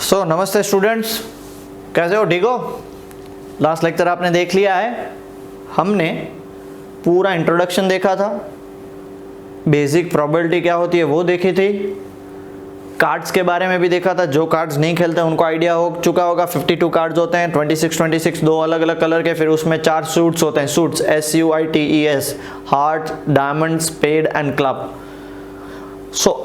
नमस्ते स्टूडेंट्स, कैसे हो? ठीक हो? लास्ट लेक्चर आपने देख लिया है। हमने पूरा इंट्रोडक्शन देखा था, बेसिक प्रोबेबिलिटी क्या होती है वो देखी थी, कार्ड्स के बारे में भी देखा था। जो कार्ड्स नहीं खेलते उनको आइडिया हो चुका होगा। 52 कार्ड्स होते हैं, 26 दो अलग अलग कलर के, फिर उसमें 4 सूट्स होते हैं। Suits SUITES, heart, diamond, spade and club.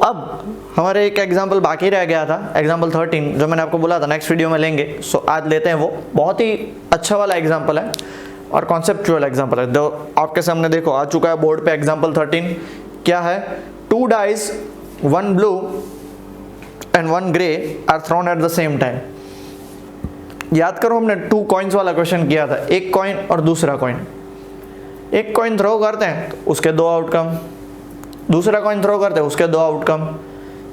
अब हमारे एक एग्जाम्पल बाकी रह गया था, एग्जाम्पल 13, जो मैंने आपको बोला था नेक्स्ट वीडियो में लेंगे। आज लेते हैं वो। बहुत ही अच्छा वाला एग्जाम्पल है और कॉन्सेप्चुअल एग्जाम्पल है, जो आपके सामने देखो आ चुका है बोर्ड पे। एग्जाम्पल 13 क्या है? 2 dice, 1 blue and 1 grey are thrown at the same time. याद करो, हमने 2 कॉइन्स वाला क्वेश्चन किया था, एक कॉइन और दूसरा कॉइन। एक कॉइन थ्रो करते हैं तो उसके 2 आउटकम, दूसरा कॉइन थ्रो करते हैं उसके 2 आउटकम।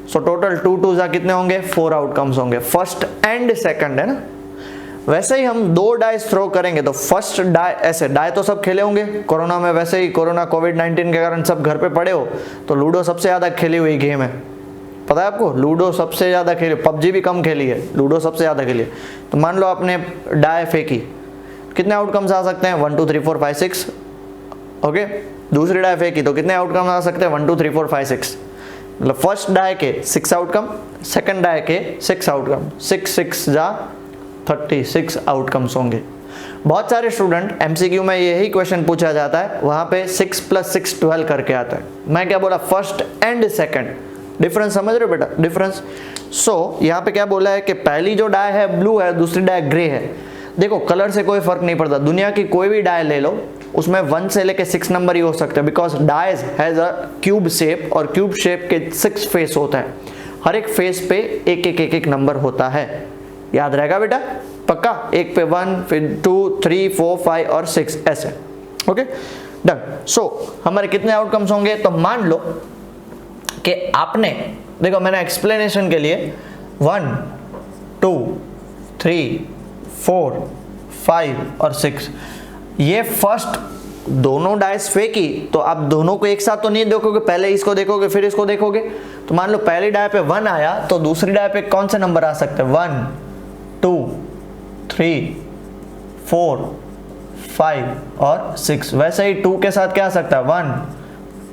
सो टोटल 2 2 जा कितने होंगे? 4 आउटकम्स होंगे, फर्स्ट एंड सेकंड, है ना। वैसे ही हम 2 डाइस थ्रो करेंगे तो फर्स्ट डाई, ऐसे डाई तो सब खेले होंगे कोरोना में। वैसे ही कोरोना कोविड-19 के कारण सब घर पे पड़े हो तो लूडो सबसे ज़्यादा खेली हुई गेम है, पता है आपको? लूडो सबसे ज़्यादा खेली, पबजी भी कम खेली है, लूडो सबसे ज़्यादा खेली है। तो मान लो आपने डाई फेंकी, कितने आउटकम्स आ सकते हैं? 1 2 3 4 5 6। ओके, दूसरी डाई फेंकी तो कितने आउटकम आ सकते हैं? 1 2 3 4 5 6। मतलब फर्स्ट डाई के 6 आउटकम, सेकंड डाई के 6 आउटकम, 6 6 जा 36 आउटकम्स होंगे। बहुत सारे स्टूडेंट MCQ में यही क्वेश्चन पूछा जाता है, वहां पे 6 + 6 12 करके आता है। मैं क्या बोला? First and second. डिफरेंस समझ रहे हो बेटा? डिफरेंस। यहाँ पे क्या बोला है कि पहली जो डाई है ब्लू है, दूसरी डाई ग्रे है। देखो, कलर से कोई फर्क नहीं पड़ता, दुनिया की कोई भी डाई ले लो, उसमें 1 से लेके 6 नंबर ही हो सकते हैं, because dies has a cube shape और क्यूब शेप के 6 फेस होता है। हर एक फेस पे एक नंबर होता है। याद रहेगा बेटा? पक्का? एक पे 1, फिर 2 3 4 5 और 6 ऐसे। Okay done. हमारे कितने आउटकम्स होंगे? तो मान लो कि आपने, देखो मैंने एक्सप्लेनेशन के लिए 1 2 3 4 5 और 6 ये फर्स्ट दोनों डाइस फेंकी, तो आप दोनों को एक साथ तो नहीं देखोगे, पहले इसको देखोगे फिर इसको देखोगे। तो मान लो पहली डाई पे 1 आया तो दूसरी डाई पे कौन से नंबर आ सकते हैं? 1 2 3 4 5 और 6। वैसे ही 2 के साथ क्या आ सकता है? 1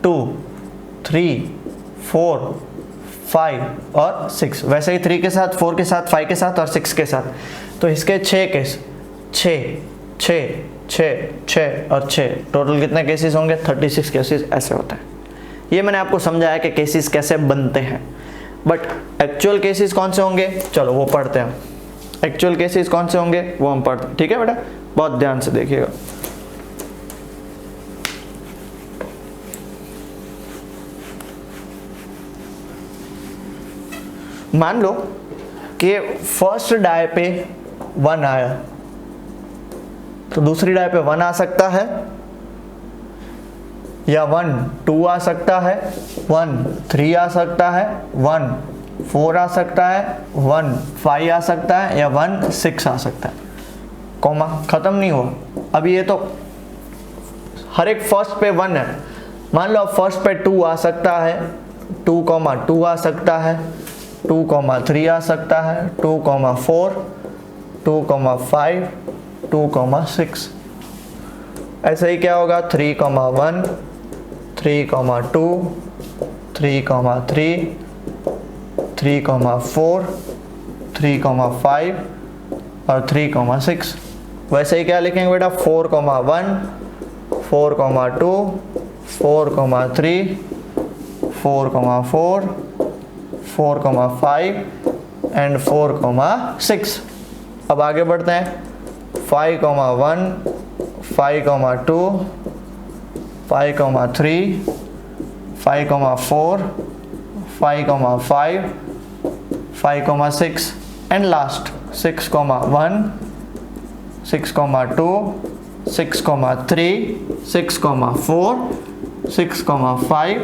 2 3 4 5 और 6। वैसे ही 3 के साथ, 4 के साथ, 5 के साथ और 6 के साथ। तो इसके 6 केस, 6 6 6 6 और 6, टोटल कितने केसेस होंगे? 36 केसेस ऐसे होते हैं। ये मैंने आपको समझाया कि केसेस कैसे बनते हैं, बट एक्चुअल केसेस कौन से होंगे चलो वो पढ़ते हैं। एक्चुअल केसेस कौन से होंगे वो हम पढ़ते हैं, ठीक है बेटा? बहुत ध्यान से देखिएगा। मान लो कि फर्स्ट डाई पे 1 आया तो दूसरी डाई पे 1 आ सकता है, या 1 2 आ सकता है, 1 3 आ सकता है, 1 4 आ सकता है, 1 5 आ सकता है, या 1 6 आ सकता है। कॉमा खत्म नहीं हुआ अभी, ये तो हर एक फर्स्ट पे 1 है। मान लो फर्स्ट पे 2 आ सकता है, 2 2 आ सकता है, 2 3 आ सकता है, 2 4 2 5 2 6। ऐसे ही क्या होगा? 3 1 3 2 3 3 3 4 3 5 और 3 6। वैसे ही क्या लिखेंगे बेटा? 4 1 4 2 4 3 4 4 4 5 एंड 4 6। अब आगे बढ़ते हैं। 5 1 5 2 5 3 5 4 5 5 6 एंड लास्ट 6 1 6 2 6 3 6 4 6 5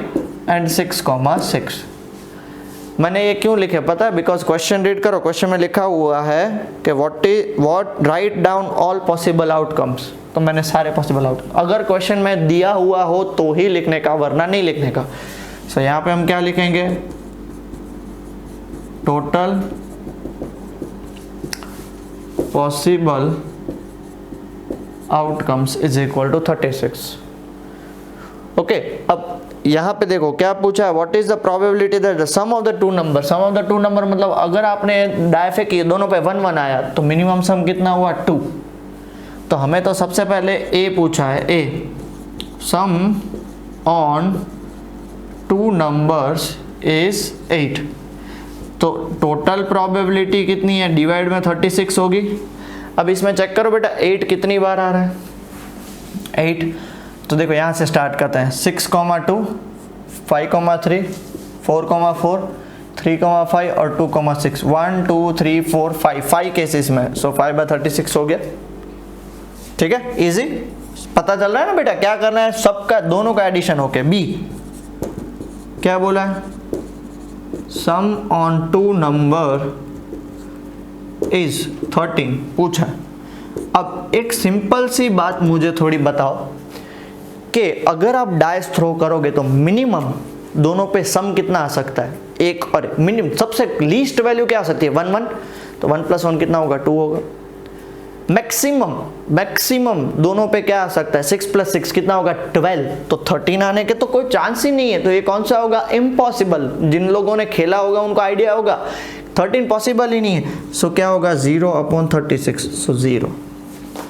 एंड 6 6। मैंने ये क्यों लिखे पता है? बिकॉज क्वेश्चन रीड करो, क्वेश्चन में लिखा हुआ है कि what write down all possible outcomes. तो मैंने सारे पॉसिबल आउटकम, अगर क्वेश्चन में दिया हुआ हो तो ही लिखने का, वरना नहीं लिखने का। सो यहाँ पे हम क्या लिखेंगे? Total possible outcomes is equal to 36. Okay, अब यहाँ पे देखो क्या पूछा है, what is the probability that the sum of the two number, sum of the two number मतलब अगर आपने डायफे किए दोनों पे 1 1 आया तो मिनिमम सम कितना हुआ 2। तो हमें तो सबसे पहले ए पूछा है, ए सम ऑन टू नंबर्स इज 8। तो टोटल प्रोबेबिलिटी कितनी है, डिवाइड में 36 होगी। अब इसमें चेक करो बेटा 8 कितनी बार आ रहा है, 8। तो देखो यहाँ से स्टार्ट करते हैं, 6,2, 5,3, 4,4, 3,5 और 2,6, 1 2 3 4 5 केसेस में। सो 5/36 हो गया। ठीक है, इजी, पता चल रहा है ना बेटा क्या करना है, सबका दोनों का एडिशन होके। बी क्या बोला है, सम ऑन टू नंबर इज 13 पूछा। अब एक सिंपल सी बात मुझे थोड़ी बताओ कि अगर आप डाइस थ्रो करोगे तो मिनिमम दोनों पे सम कितना आ सकता है, एक और मिनिमम सबसे लीस्ट वैल्यू क्या आ सकती है 1 1, तो 1 + 1 कितना होगा 2 होगा। मैक्सिमम दोनों पे क्या आ सकता है 6 + 6 कितना होगा 12, तो 13 आने के तो कोई चांस ही नहीं है। तो ये कौन सा होगा, इम्पॉसिबल। जिन लोगों ने खेला होगा उनको आइडिया होगा 13 पॉसिबल ही नहीं है। सो क्या होगा 0/36, सो 0।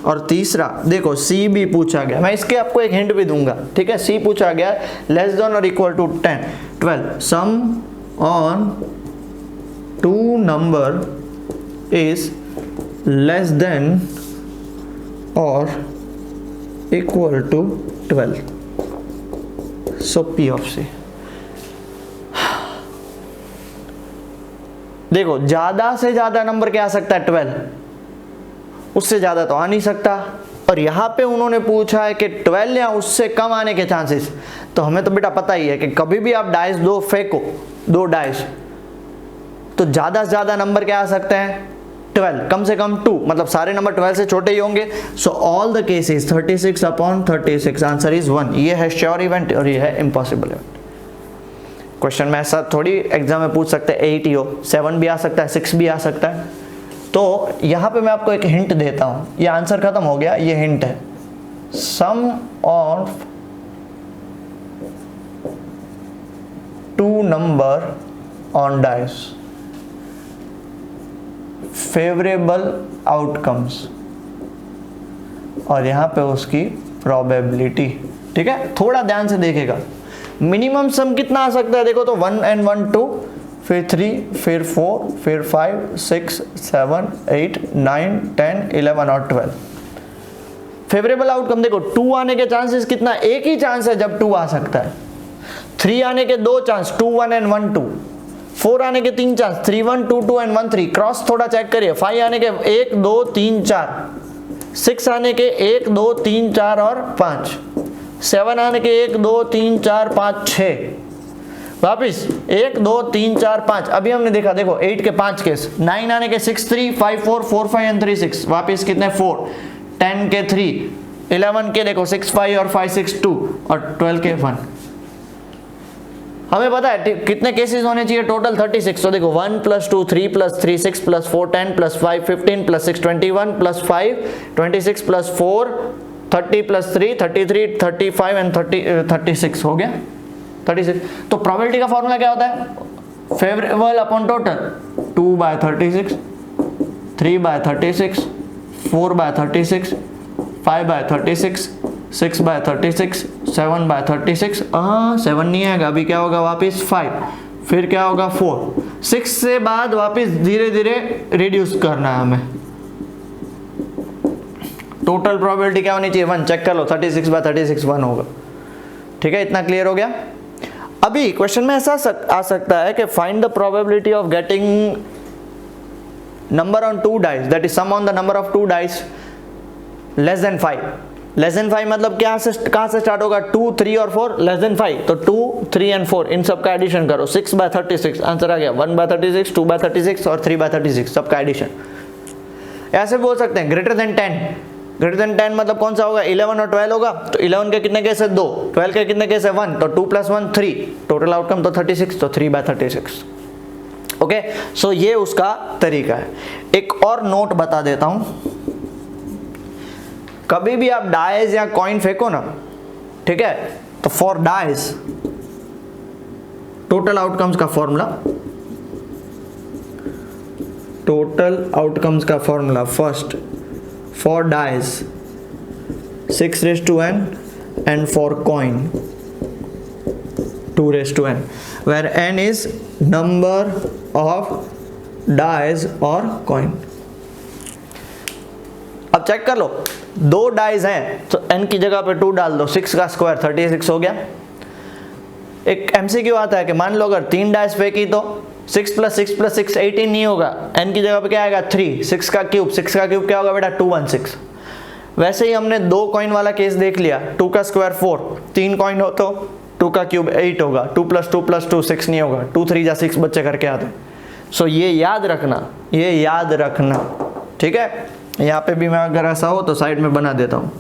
और तीसरा देखो सी भी पूछा गया, मैं इसके आपको एक हिंट भी दूंगा। ठीक है, सी पूछा गया लेस देन और equal to 12, sum on two number is less than और equal to 12, so P of C. देखो ज्यादा से ज्यादा नंबर क्या आ सकता है 12, उससे ज्यादा तो आ नहीं सकता। और यहाँ पे उन्होंने पूछा है कि 12 या उससे कम आने के चांसेस। तो हमें तो बेटा पता ही है कि कभी भी आप डाइस दो फेंको, 2 डाइस, तो ज्यादा से ज्यादा नंबर क्या आ सकते हैं 12, कम से कम 2, मतलब सारे नंबर 12 से छोटे ही होंगे। So all the cases 36/36, answer is 1। ये है श्योर इवेंट और ये है इम्पॉसिबल इवेंट। क्वेश्चन में ऐसा थोड़ी एग्जाम में पूछ सकते हैं 8 ही हो, 7 भी आ सकता है, 6 भी आ सकता है। तो यहां पे मैं आपको एक हिंट देता हूं, ये आंसर खत्म हो गया, ये हिंट है, sum of two number on dice favourable outcomes, और यहां पे उसकी प्रोबेबिलिटी। ठीक है, थोड़ा ध्यान से देखेगा। मिनिमम सम कितना आ सकता है, देखो तो 1 and 1 2, फिर 3, फिर 4, फिर 5 6 7 8 9 10 11 और 12। फेवरेबल आउटकम देखो 2 आने के चांसेस कितना, एक ही चांस है जब 2 आ सकता है। 3 आने के 2 चांस, 2 1 and 1 2। 4 आने के 3 चांस, 3 1 2 2 and 1 3। क्रॉस थोड़ा चेक करिए। 5 आने के 1 2 3 4। 6 आने के 1 2 3 4 और 5। 7 आने के 1 2 3 4 5 6। वापिस 1 2 3 4 5। अभी हमने देखा, देखो 8 के 5 केस। 9 आने के 6 3 5 4 4 5 and 3 6। वापिस कितने 4। 10 के 3। 11 के देखो 6 5 और 5 6 2 और 12 के 1। हमें पता है कितने केसेस होने चाहिए टोटल 36। तो देखो 1 + 2 3 + 3 6 + 4 10 + 5 15 + 6 21 + 5 26 + 4 30 + 3 33 35 and 36 हो गया 36। तो प्रोबेबिलिटी का फॉर्मूला क्या होता है, फेवरेबल अपॉन टोटल, 2/36, 3/36, 4/36, 5/36, 6/36, 7/36। 7 नहीं आएगा, अभी क्या होगा वापिस 5, फिर क्या होगा 4। 6 से बाद वापिस धीरे धीरे रिड्यूस करना है हमें। टोटल प्रोबेबिलिटी क्या होनी चाहिए 1। चेक कर लो, 36/36 1 होगा। ठीक है, इतना क्लियर हो गया। अभी क्वेश्चन में ऐसा आ सकता है कि find the probability of getting number on 2 dice, that is sum on the number of 2 dice less than 5। Less than 5 मतलब कहां से स्टार्ट होगा, 2 3 और 4 लेस देन 5। तो 2 3 and 4 इन सब का एडिशन करो, 6/36 आंसर आ गया। 1/36, 2/36 और 3/36 सबका एडिशन। ऐसे बोल सकते हैं ग्रेटर देन 10। ग्रेटर देन 10 मतलब कौन सा होगा, 11 और 12 होगा। तो 11 के कितने केस है 2, 12 के कितने केस है 1, तो 2 + 1 3। टोटल आउटकम तो 36, तो 3/36। ओके, सो ये उसका तरीका है। एक और नोट बता देता हूं, कभी भी आप डाइस या कॉइन फेंको ना, ठीक है, तो फॉर डाइस टोटल आउटकम्स का फॉर्मूला, टोटल आउटकम्स का formula first for dice 6n and for coin 2n, where n is number of dice or coin। अब चेक कर लो, 2 डाइस हैं तो n की जगह पे 2 डाल दो, 6 का स्क्वायर 36 हो गया। एक MCQ आता है कि मान लो अगर 3 डाइस फेंकी तो 6 + 6 + 6 18 नहीं होगा, n की जगह पे क्या आएगा 3, 6 का क्यूब क्या होगा बेटा 216। वैसे ही हमने 2 कॉइन वाला केस देख लिया, 2 का स्क्वायर 4, 3 कॉइन हो तो 2 का क्यूब 8 होगा, 2 + 2 + 2 6 नहीं होगा, 2 3 जा 6 बच्चे करके आते। सो ये याद रखना, ठीक है। यहाँ पे भी मैं अगर ऐसा हो तो साइड में बना देता हूँ,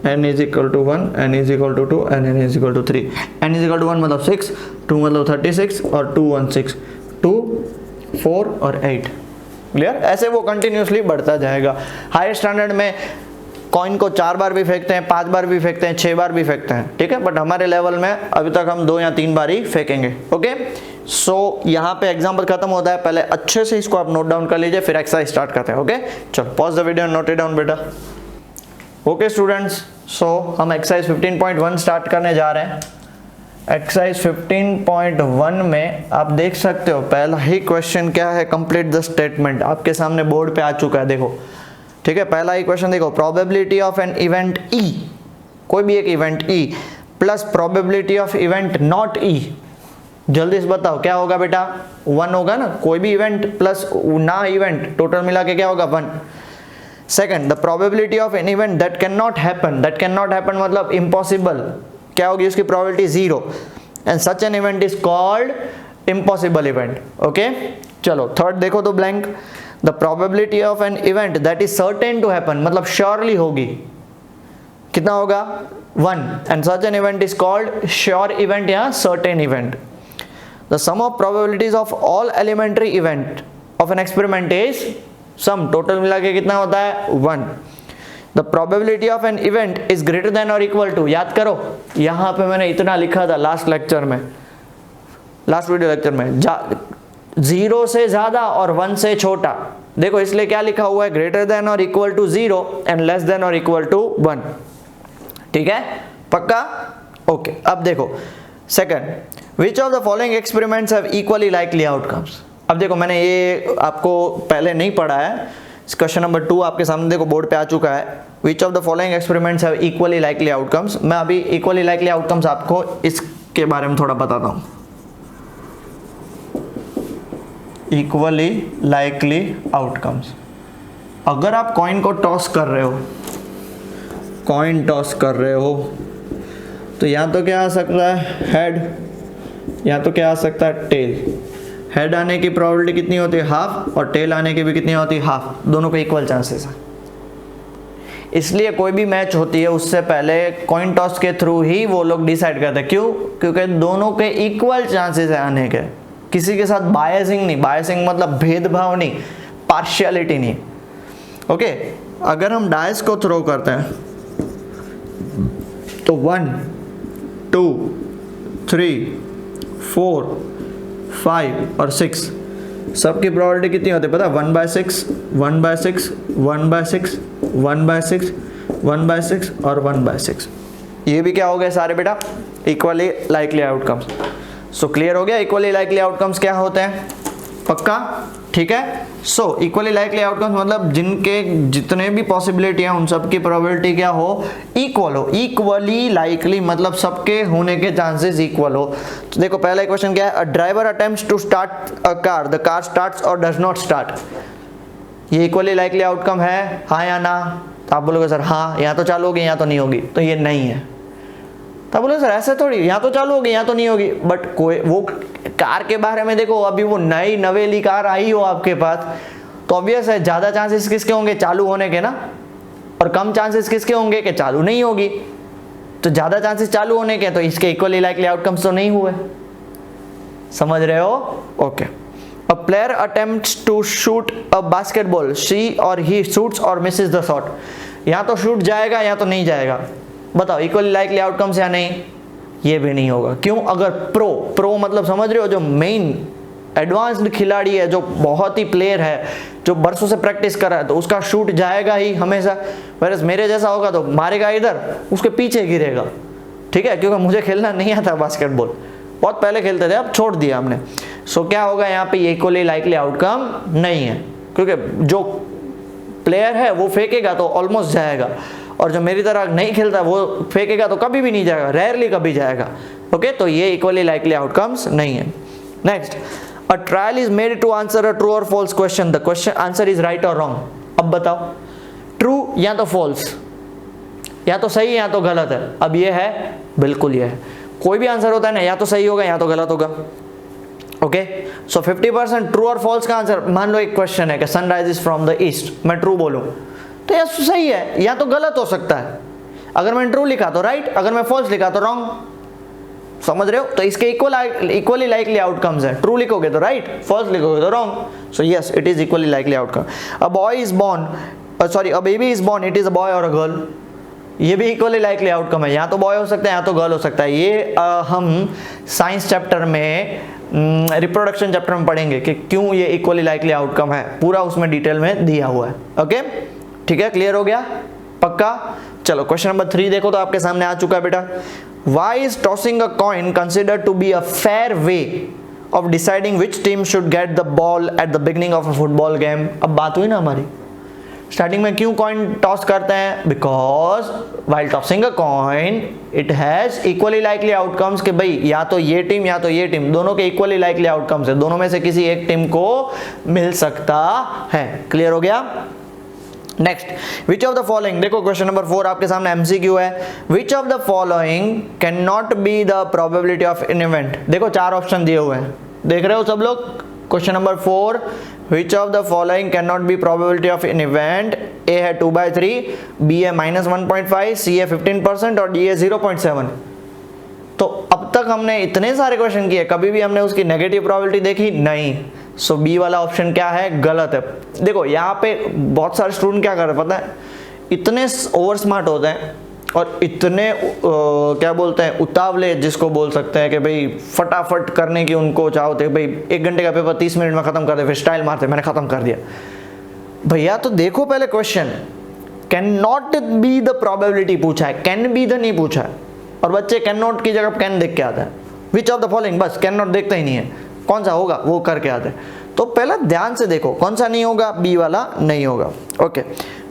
n = 1, n = 2 and n = 3। n = 1 मतलब 6, 2 मतलब 36 और 2 16, 2 4 और 8। क्लियर? ऐसे वो कंटिन्यूसली बढ़ता जाएगा। हायर स्टैंडर्ड में कॉइन को 4 बार भी फेंकते हैं, 5 बार भी फेंकते हैं, 6 बार भी फेंकते हैं, ठीक है, बट हमारे लेवल में अभी तक हम 2 या 3 बार ही फेंकेंगे। ओके, सो यहाँ पे एग्जाम्पल खत्म होता है, पहले अच्छे से इसको आप नोट डाउन कर लीजिए, फिर एक्सरसाइज स्टार्ट करते हैं। ओके, चलो pause the video, note it down बेटा। ओके स्टूडेंट्स, सो हम एक्सरसाइज 15.1 स्टार्ट करने जा रहे हैं। एक्सरसाइज 15.1 में आप देख सकते हो पहला ही क्वेश्चन क्या है, कंप्लीट द स्टेटमेंट, आपके सामने बोर्ड पे आ चुका है, देखो, ठीक है। पहला ही क्वेश्चन देखो, probability of an event E, कोई भी एक event E plus probability of event not E, जल्दी से बताओ क्या होगा बेटा, 1 होगा ना, कोई भी इवेंट प्लस ना इवेंट, टोटल मिला के क्या होगा 1। Second, the probability of an event that can not happen, मतलब इम्पॉसिबल, क्या होगी उसकी probability 0, and such an event is called impossible event. Okay, चलो थर्ड देखो तो blank, the probability of an event that is certain to happen, मतलब surely होगी, कितना होगा 1, and such an event is called sure event या certain event. The sum of probabilities of all elementary event of an experiment is sum, total मिला के कितना होता है 1। The probability of an event is greater than और equal to, याद करो यहां पे मैंने इतना लिखा था लास्ट लेक्चर में, लास्ट वीडियो लेक्चर में, 0 से ज्यादा और 1 से छोटा, देखो इसलिए क्या लिखा हुआ है, ग्रेटर देन और equal to 0 and less than और इक्वल टू 1, ठीक है, पक्का? ओके, अब देखो second, which of the following experiments have equally likely outcomes. अब देखो मैंने ये आपको पहले नहीं पढ़ा है, क्वेश्चन नंबर 2 आपके सामने देखो बोर्ड पे आ चुका है, विच of the following experiments have equally likely outcomes. मैं अभी इक्वली लाइकली आउटकम्स आपको इसके बारे में थोड़ा बताता हूँ। इक्वली लाइकली आउटकम्स, अगर आप कॉइन को टॉस कर रहे हो, कॉइन टॉस कर रहे हो, तो या तो क्या आ सकता है हेड, या तो क्या आ सकता है टेल। हेड आने की प्रोबेबिलिटी कितनी होती है, हाफ, और टेल आने की भी कितनी होती है, हाफ, दोनों के इक्वल चांसेस हैं। इसलिए कोई भी मैच होती है उससे पहले कॉइन टॉस के थ्रू ही वो लोग डिसाइड करते हैं, क्यों? क्योंकि दोनों के इक्वल चांसेस है आने के, किसी के साथ बायसिंग नहीं, बायसिंग मतलब भेदभाव नहीं, पार्शियलिटी नहीं। ओके, अगर हम डाइस को थ्रो करते हैं तो 1 2 3 4 5 और 6 सबकी प्रोबेबिलिटी कितनी होती है पता है, 1/6 1/6 1/6 1/6 1/6 और 1/6। ये भी क्या हो गए सारे बेटा, equally likely outcomes. So clear हो गया इक्वली लाइकली आउटकम्स क्या होते हैं, पक्का? ठीक है, सो इक्वली लाइकली आउटकम्स मतलब जिनके जितने भी पॉसिबिलिटी हैं उन सब की प्रोबेबिलिटी क्या हो, इक्वल हो। इक्वली लाइकली मतलब सबके होने के चांसेस इक्वल हो। तो देखो पहला क्वेश्चन क्या है, a driver attempts to start a car, the car starts और डज नॉट स्टार्ट। ये इक्वली लाइकली आउटकम है, हाँ या ना? तो आप बोलोगे सर हाँ, यहाँ तो चालू होगी यहाँ तो नहीं होगी, तो ये नहीं है। तो बोले सर ऐसे थोड़ी, यहाँ तो चालू होगी यहाँ तो नहीं होगी, बट कोई वो कार के बारे में देखो, अभी वो नई नवेली कार आई हो आपके पास तो ऑब्वियस है ज्यादा चांसेस किसके होंगे, चालू होने के ना, और कम चांसेस किसके होंगे कि चालू नहीं होगी। तो ज्यादा चांसेस चालू होने के, तो इसके इक्वली लाइकली आउटकम्स तो नहीं हुए। समझ रहे हो? Okay. A player attempts to shoot a basketball, she और ही शूट्स और मिसेस द शॉट। या तो शूट जाएगा या तो नहीं जाएगा, बताओ इक्वली लाइकली आउटकम्स या नहीं? ये भी नहीं होगा। क्यों? अगर प्रो मतलब समझ रहे हो, जो मेन एडवांस्ड खिलाड़ी है, जो बहुत ही प्लेयर है, जो बरसों से प्रैक्टिस कर रहा है, तो उसका शूट जाएगा ही हमेशा। वैसे मेरे जैसा होगा तो मारेगा इधर, उसके पीछे गिरेगा, ठीक है, क्योंकि मुझे खेलना नहीं आता बास्केटबॉल, बहुत पहले खेलते थे, अब छोड़ दिया हमने। सो क्या होगा यहाँ पे? इक्वली लाइकली आउटकम नहीं है, क्योंकि जो प्लेयर है वो फेंकेगा तो ऑलमोस्ट जाएगा, और जो मेरी तरह नहीं खेलता वो फेंकेगा तो कभी भी नहीं जाएगा, रेयरली कभी जाएगा। ओके, तो ये इक्वली लाइकली आउटकम्स नहीं है। Next, a trial is made to answer a true और false question, the question answer is right और रॉन्ग। अब बताओ, ट्रू या तो फॉल्स, या तो सही या तो गलत है। अब ये है, बिल्कुल ये है। कोई भी आंसर होता है ना, या तो सही होगा या तो गलत होगा। ओके, सो 50% ट्रू और फॉल्स का आंसर, मान लो एक क्वेश्चन है कि sun rises from the east, मैं ट्रू बोलूं तो यह सही है, या तो गलत हो सकता है। अगर मैंने ट्रू लिखा तो राइट, अगर मैं फॉल्स लिखा तो रॉन्ग। समझ रहे हो? तो इसके इक्वली लाइकली आउटकम्स है। ट्रू लिखोगे तो राइट, फॉल्स लिखोगे तो wrong. So yes, it is equally likely outcome. A boy is born, sorry, a baby is born, it is a boy और अ गर्ल। ये भी इक्वली लाइकली आउटकम है, या तो बॉय हो सकता है या तो गर्ल हो सकता है। ये हम साइंस चैप्टर में, रिप्रोडक्शन चैप्टर में पढ़ेंगे कि क्यों ये इक्वली लाइकली आउटकम है, पूरा उसमें डिटेल में दिया हुआ है। ओके, ठीक है, क्लियर हो गया? पक्का? चलो क्वेश्चन नंबर 3 देखो तो आपके सामने आ चुका है बेटा। Why is tossing a coin considered to be a fair way of deciding which team should get the ball at the beginning of a football game? अब बात हुई ना हमारी, स्टार्टिंग में क्यों कॉइन टॉस करते हैं? Because while tossing a coin it has equally likely outcomes कि भाई या तो ये टीम या तो ये टीम, दोनों के इक्वली लाइकली आउटकम्स है, दोनों में से किसी एक टीम को मिल सकता है। क्लियर हो गया? Next, which of the following, देखो क्वेश्चन नंबर 4 आपके सामने एमसीक्यू है। विच of the following can not be the probability of an event. देखो 4 ऑप्शन दिए हुए हैं, देख रहे हो सब लोग? Question number 4, which of the following can not be probability of an event? A है 2/3, बी है -1.5, सी है 15% और डी है 0.7। तो अब तक हमने इतने सारे क्वेश्चन किए, कभी भी हमने उसकी नेगेटिव प्रोबेबिलिटी देखी नहीं। सो बी वाला ऑप्शन क्या है? गलत है। देखो यहाँ पे बहुत सारे स्टूडेंट क्या कर रहे हैं पता है, इतने ओवर स्मार्ट होते हैं और इतने क्या बोलते हैं, उतावले जिसको बोल सकते हैं कि भाई फटाफट करने की उनको चाह होती है। भाई 1 घंटे का पेपर 30 मिनट में खत्म कर दे, फिर स्टाइल मारते मैंने खत्म कर दिया। भैया तो देखो पहले question, can not be the probability पूछा है, कैन बी द नहीं पूछा है, और बच्चे कैन नॉट की जगह कैन देख के आता है। विच ऑफ द फॉलोइंग, बस कैन नॉट देखता ही नहीं है, कौन सा होगा वो करके आते हैं। तो पहला ध्यान से देखो कौन सा नहीं होगा, बी वाला नहीं होगा। ओके,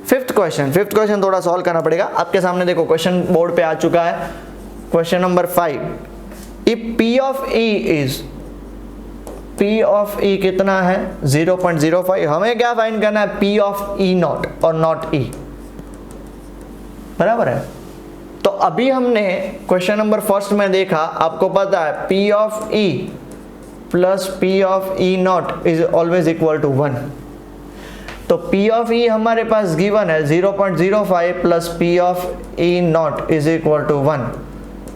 फिफ्थ क्वेश्चन थोड़ा सॉल्व करना पड़ेगा। आपके सामने देखो क्वेश्चन बोर्ड पे आ चुका है। Question number 5, if P of E is, P of E कितना है? 0.05। हमें क्या फाइंड करना है? P ऑफ E नॉट और नॉट E, बराबर है। तो अभी हमने क्वेश्चन नंबर 1 में देखा, आपको पता है P of E plus P of E not is always equal to 1। तो P ऑफ E हमारे पास गिवन है 0.05 plus P of E not is equal to 1।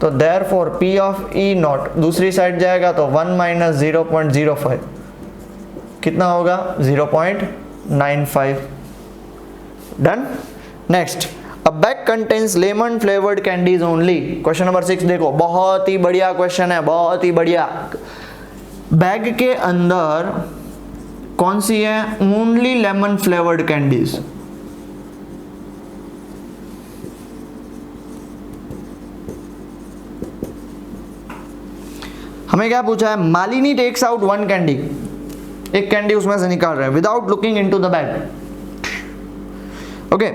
तो therefore P of E not दूसरी साइड जाएगा तो 1 माइनस 0.05 कितना होगा? 0.95। Done. Next, a bag contains lemon flavoured candies only. Question number 6 देखो, बहुत ही बढ़िया क्वेश्चन है, बहुत ही बढ़िया। बैग के अंदर कौन सी है? Only lemon flavoured candies. हमें क्या पूछा है? मालिनी टेक्स आउट 1 कैंडी, एक कैंडी उसमें से निकाल रहे हैं without looking into the bag. Okay,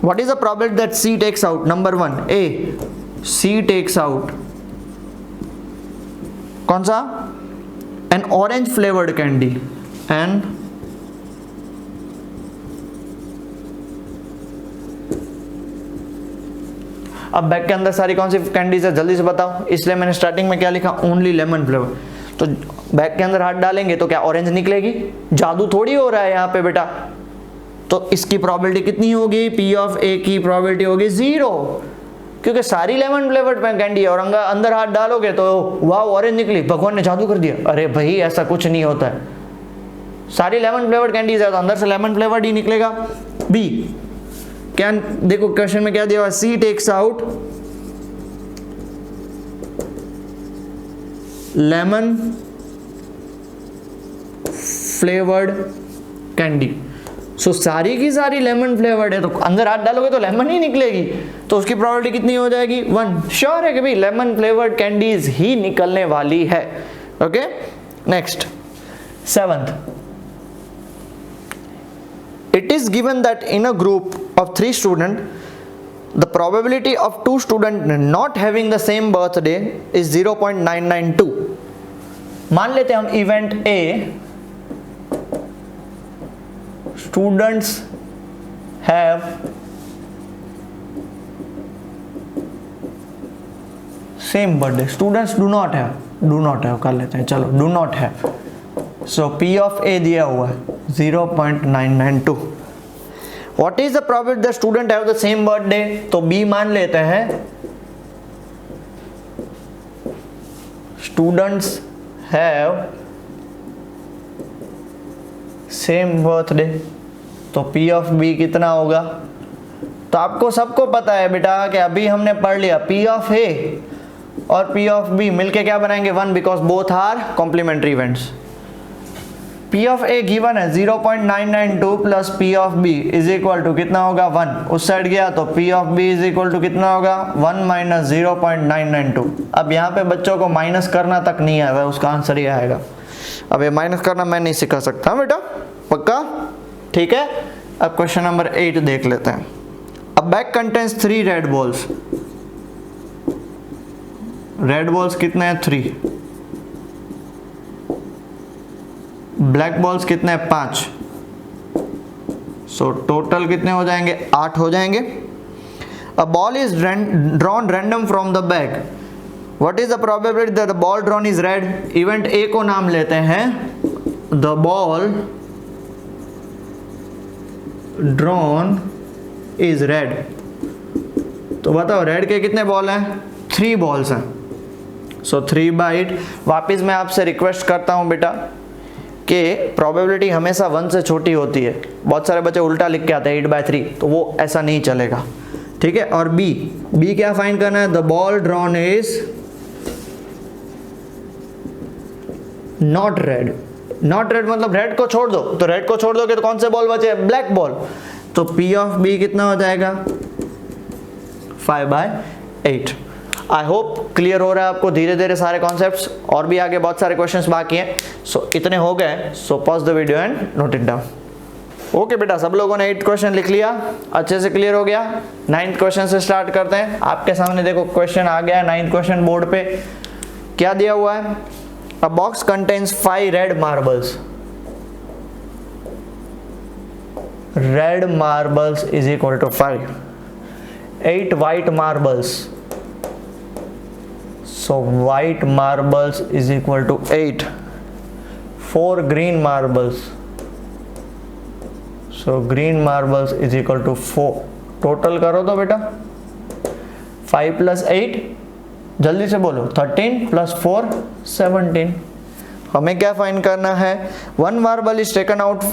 what is the probability that she takes out? Number 1, A, she takes out कौन सा? An orange flavoured candy, and अब बैग के अंदर सारी कौन सी कैंडीज है जल्दी से बताओ। इसलिए मैंने स्टार्टिंग में क्या लिखा? Only lemon flavour. तो बैग के अंदर हाथ डालेंगे तो क्या ऑरेंज निकलेगी? जादू थोड़ी हो रहा है यहाँ पे बेटा। तो इसकी प्रोबेबिलिटी कितनी होगी? P ऑफ A की प्रोबेबिलिटी होगी 0। क्योंकि सारी लेमन फ्लेवर्ड कैंडी है और अंदर हाथ डालोगे तो वाह ऑरेंज निकली, भगवान ने जादू कर दिया। अरे भाई ऐसा कुछ नहीं होता है, सारी लेमन फ्लेवर्ड कैंडीज है तो अंदर से लेमन फ्लेवर्ड ही निकलेगा। बी क्या, देखो क्वेश्चन में क्या दिया हुआ, C takes out lemon flavoured candy. So सारी की सारी लेमन फ्लेवर्ड है तो अंदर हाथ डालोगे तो लेमन ही निकलेगी, तो उसकी प्रोबेबिलिटी कितनी हो जाएगी 1। श्योर है कि भाई लेमन फ्लेवर्ड कैंडीज ही निकलने वाली है। Okay next 7th, it is given that in a group of 3 students the probability of 2 students not having the same birthday is 0.992। मान लेते हैं हम event A, students have same birthday, students do not have कर लेते हैं, चलो do not have। so P of A दिया हुआ है 0.992। what is the probability that student have the same birthday, तो B मान लेते हैं students have सेम बर्थडे, तो P ऑफ B कितना होगा, तो आपको सबको पता है बेटा कि अभी हमने पढ़ लिया P ऑफ A और P ऑफ B मिलके क्या बनाएंगे 1, because both are complementary events. P of A given है 0.992 plus P of B is equal to कितना होगा 1, उस साइड गया तो P of B is equal to कितना होगा 1 माइनस 0.992। अब यहाँ पे बच्चों को माइनस करना तक नहीं आएगा, उसका आंसर ही आएगा। अब ये माइनस करना मैं नहीं सिखा सकता बेटा, पक्का, ठीक है। अब क्वेश्चन नंबर 8 देख लेते हैं। अ bag contains 3 red balls, red balls कितने हैं 3, ब्लैक बॉल्स कितने हैं 5, सो टोटल कितने हो जाएंगे 8 हो जाएंगे। A ball is drawn random from the bag, what is the probability that the ball drawn is red. Event A को नाम लेते हैं the ball drawn is red. तो बताओ रेड के कितने बॉल हैं 3 बॉल्स हैं, सो 3/8। वापिस मैं आपसे रिक्वेस्ट करता हूं बेटा कि प्रोबेबिलिटी हमेशा 1 से छोटी होती है। बहुत सारे बच्चे उल्टा लिख के आते हैं 8/3, तो वो ऐसा नहीं चलेगा, ठीक है। और बी क्या फाइंड करना है, the ball drawn is not red. Not red मतलब रेड को छोड़ दो, तो रेड को छोड़ दोगे तो कौन से बॉल बचे, ब्लैक बॉल, तो P ऑफ B कितना हो जाएगा 5/8। आई होप क्लियर हो रहा है आपको धीरे धीरे सारे कॉन्सेप्ट्स, और भी आगे बहुत सारे क्वेश्चंस बाकी हैं। सो इतने हो गए, so pause the video and note it down. Okay बेटा, सब लोगों ने 8 क्वेश्चन लिख लिया, अच्छे से क्लियर हो गया। 9th क्वेश्चन से स्टार्ट करते हैं। आपके सामने देखो क्वेश्चन आ गया है 9th क्वेश्चन बोर्ड पे। क्या दिया हुआ है, A box contains 5 red marbles. Red marbles is equal to 5. 8 white marbles. So white marbles is equal to 8. 4 green marbles. So green marbles is equal to 4. Total करो तो बेटा 5 plus 8, जल्दी से बोलो 13 plus 4 17। हमें क्या फाइंड करना है, 1 marble is taken out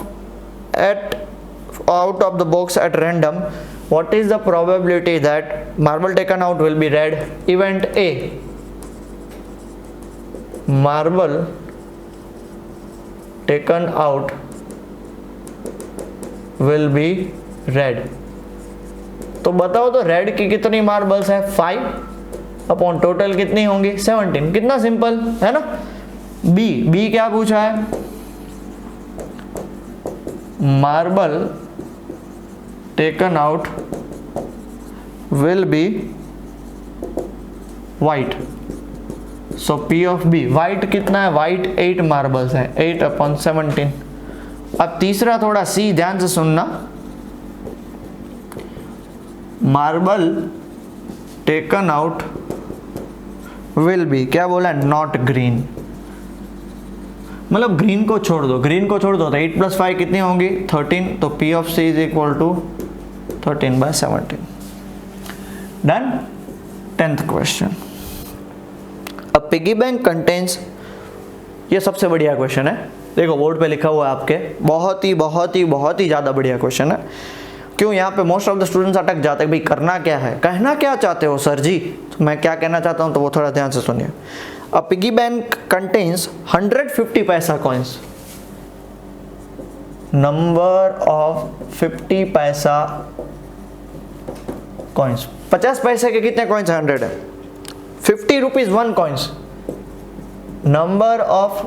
of the box at random. What is the probability that marble taken out will be red? Event A, marble taken out will be red। तो बताओ तो रेड की कितनी marbles है 5 upon total कितनी होंगी 17। कितना simple है ना। बी क्या पूछा है, marble taken out will be white. So P of B, white कितना है, वाइट 8 मार्बल्स है, 8 अपॉन 17। अब तीसरा थोड़ा सी ध्यान से सुनना, marble taken out will be, क्या बोला है, नॉट ग्रीन। मतलब ग्रीन को छोड़ दो, ग्रीन को छोड़ दो तो 8 + 5 कितनी होंगी 13। तो P of C is equal to 13/17। Done. 10th question, a piggy bank contains, ये सबसे बढ़िया क्वेश्चन है, देखो बोर्ड पे लिखा हुआ है आपके, बहुत ही ज़्यादा बढ़िया क्वेश्चन है। क्यों यहाँ पे मोस्ट ऑफ द स्टूडेंट्स अटक जाते हैं, भाई करना क्या है, कहना क्या चाहते हो सर जी, तो मैं क्या कहना चाहता हूँ तो वो थोड़ा ध्यान से सुनिए। अ पिगी बैंक कंटेन्स 150 पैसा कॉइन्स, नंबर ऑफ 50 पैसा कॉइन्स, 50 पैसे के कितने कॉइन्स, 100 है, 50 rupees 1 coins, number of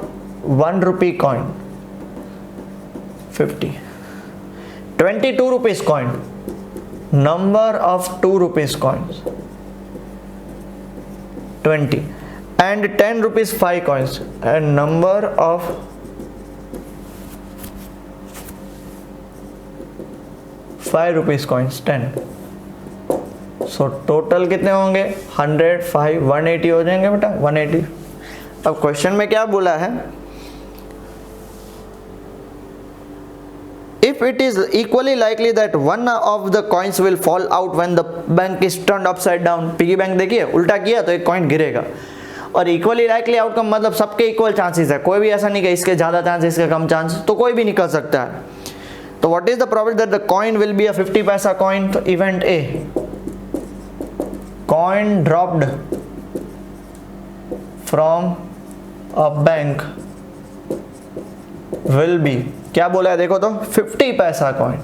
1 rupee coin 50, 22 rupees coin, number of 2 rupees coins 20, and 10 rupees 5 coins, and number of 5 rupees coins 10. So total कितने होंगे, 100, 5, 180 हो जाएंगे बेटा, 180। अब क्वेश्चन में क्या बोला है, if it is equally likely that one of the coins will fall out when the bank is turned upside down, piggy bank देखिए उल्टा किया तो एक कॉइन गिरेगा, और इक्वली लाइकली आउटकम मतलब सबके इक्वल चांसेस है, कोई भी ऐसा नहीं कि इसके ज़्यादा चांस इसके कम चांस, तो कोई भी निकल सकता है। तो what is the probability that the coin will be a 50 पैसा कॉइन, तो event A, coin dropped from a bank will be, क्या बोला है देखो तो, 50 पैसा कॉइन,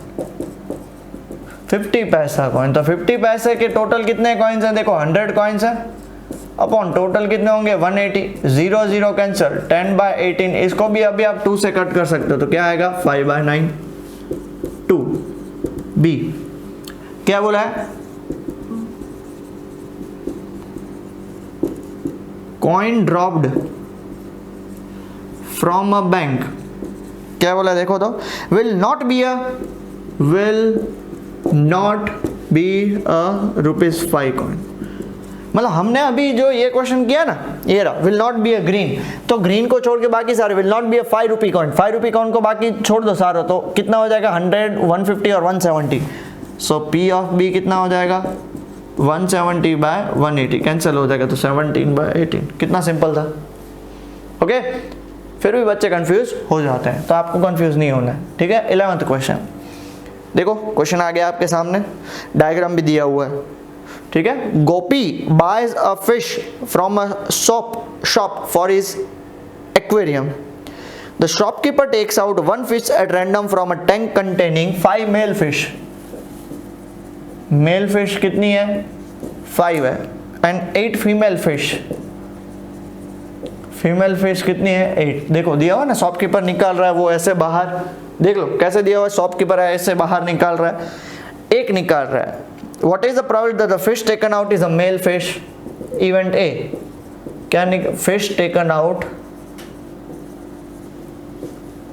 50 पैसा कॉइन, तो 50 पैसे के टोटल कितने कॉइन्स हैं, देखो 100 कॉइन्स हैं, अपॉन टोटल कितने होंगे 180, 0 0 कैंसिल, 10/18, इसको भी अभी आप 2 से कट कर सकते हो, तो क्या आएगा 5/9, 2 बी। क्या बोला है, coin dropped from a bank, क्या बोला देखो तो, will not be a rupees 5 coin, मतलब हमने अभी जो ये क्वेश्चन किया ना, ये रहा will not be a green, तो ग्रीन को छोड़ के बाकी सारे will not be a 5 rupee coin, 5 rupee coin को बाकी छोड़ दो सारा, तो कितना हो जाएगा 100, 150 और 170, सो पी ऑफ बी कितना हो जाएगा 170/180, कैंसिल हो जाएगा, तो 17/18, कितना सिंपल था। ओके, फिर भी बच्चे कंफ्यूज हो जाते हैं, तो आपको कंफ्यूज नहीं होना है, ठीक है। 11th क्वेश्चन देखो, क्वेश्चन आ गया आपके सामने, डायग्राम भी दिया हुआ है, ठीक है। Gopi buys a fish from a shop for his aquarium, the shopkeeper takes out 1 fish at random from a tank containing 5 male fish, male fish कितनी है 5 है, and 8 female fish, female fish कितनी है 8, देखो दिया हुआ ना, शॉपकीपर निकाल रहा है वो ऐसे बाहर, देख लो कैसे दिया हुआ है, शॉपकीपर है ऐसे बाहर निकाल रहा है, एक निकाल रहा है। What is the probability that the fish taken out is a male fish, event A, क्या fish taken out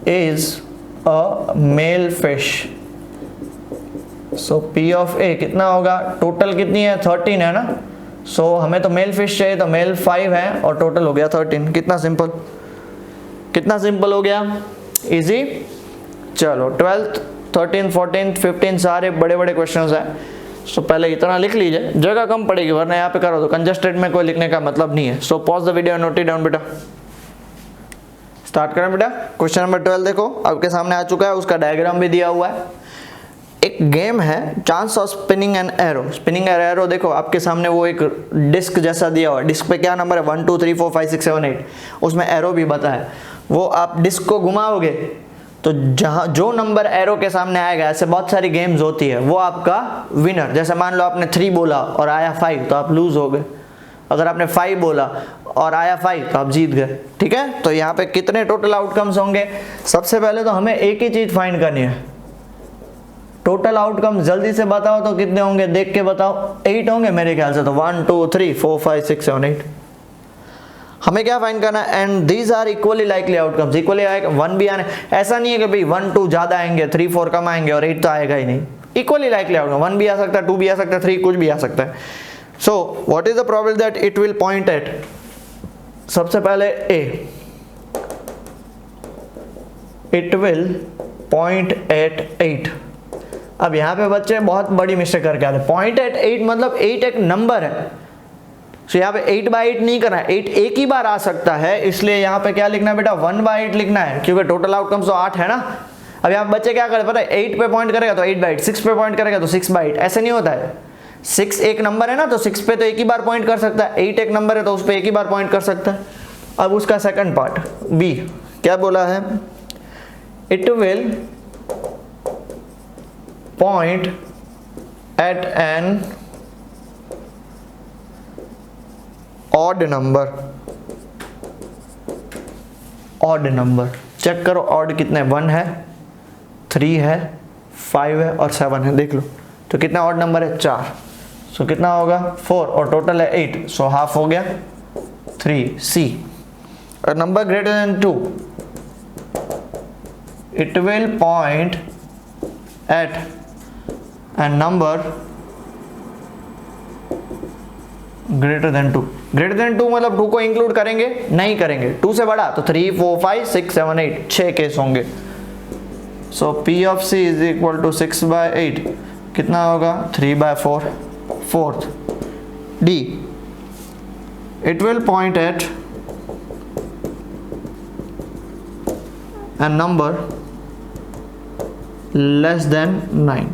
is a male fish, so P of A कितना होगा, टोटल कितनी है 13 है ना, सो हमें तो मेल फिश चाहिए, तो मेल 5 है और टोटल हो गया 13, कितना सिंपल, कितना सिंपल हो गया, इजी। चलो 12th 13th 14th 15 सारे बड़े बड़े क्वेश्चंस हैं, सो पहले इतना लिख लीजिए, जगह कम पड़ेगी, वरना यहाँ पे करो तो कंजस्टेड में कोई लिखने का मतलब नहीं है। So pause the video, note it down बेटा, स्टार्ट करें बेटा। क्वेश्चन नंबर 12 देखो आपके सामने आ चुका है, उसका डायग्राम भी दिया हुआ है। एक गेम है chance of spinning an arrow, spinning an arrow देखो आपके सामने वो एक डिस्क जैसा दिया हुआ है, डिस्क पे क्या नंबर है 1 2 3 4 5 6 7 8, उसमें एरो भी बता है, वो आप डिस्क को घुमाओगे तो जहाँ जो नंबर एरो के सामने आएगा, ऐसे बहुत सारी गेम्स होती है, वो आपका विनर। जैसे मान लो आपने 3 बोला और आया 5 तो आप लूज हो गए, अगर आपने 5 बोला और आया 5 तो आप जीत गए, ठीक है। तो यहाँ पे कितने टोटल आउटकम्स होंगे, सबसे पहले तो हमें एक ही चीज फाइंड करनी है, टोटल आउटकम जल्दी से बताओ तो कितने होंगे, देख के बताओ। 8 होंगे मेरे ख्याल से, तो 1 2 3 4 5 6 7 8 हमें क्या फाइंड करना है, and these are equally likely outcomes, equally आएगा 1 भी आने, ऐसा नहीं है कि भाई 1 2 ज्यादा आएंगे 3 4 कम आएंगे और 8 तो आएगा ही नहीं, इक्वली लाइकली आउटकम 1 भी आ सकता है, 2 भी आ सकता है, 3 कुछ भी आ सकता है। So what is the probability that it will point at, सबसे पहले A, it will point at 8। अब यहाँ पे बच्चे बहुत बड़ी मिस्टेक करके आते हैं, पॉइंट एट 8 मतलब 8 एक नंबर है, सो यहाँ पे 8/8 नहीं करना है, 8 एक ही बार आ सकता है, इसलिए यहाँ पे क्या लिखना है बेटा 1/8 लिखना है, क्योंकि टोटल आउटकम्स तो 8 है ना। अब यहाँ बच्चे क्या करें पता है, 8 पे पॉइंट करेगा तो 8/8, 6 पे पॉइंट करेगा तो 6/8, ऐसे नहीं होता है। 6 एक नंबर है ना, तो 6 पे तो एक ही बार पॉइंट कर सकता है, 8 एक नंबर है तो उस पर एक ही बार पॉइंट कर सकता है। अब उसका सेकंड पार्ट बी क्या बोला है, it will point at an odd number. Odd number check करो, ऑड कितने, 1 है, 3 है, 5 है और 7 है, देख लो। तो कितना ऑड नंबर है, 4। सो कितना होगा 4 और टोटल है 8, सो हाफ हो गया 3। सी a number greater than 2, it will point at a number greater than 2। greater than 2 मतलब 2 को इंक्लूड करेंगे, नहीं करेंगे। 2 से बड़ा तो 3 4 5 6 7 8 6 केस होंगे। सो P of C is equal to 6/8, कितना होगा 3/4, fourth. D, it will point at a number less than 9।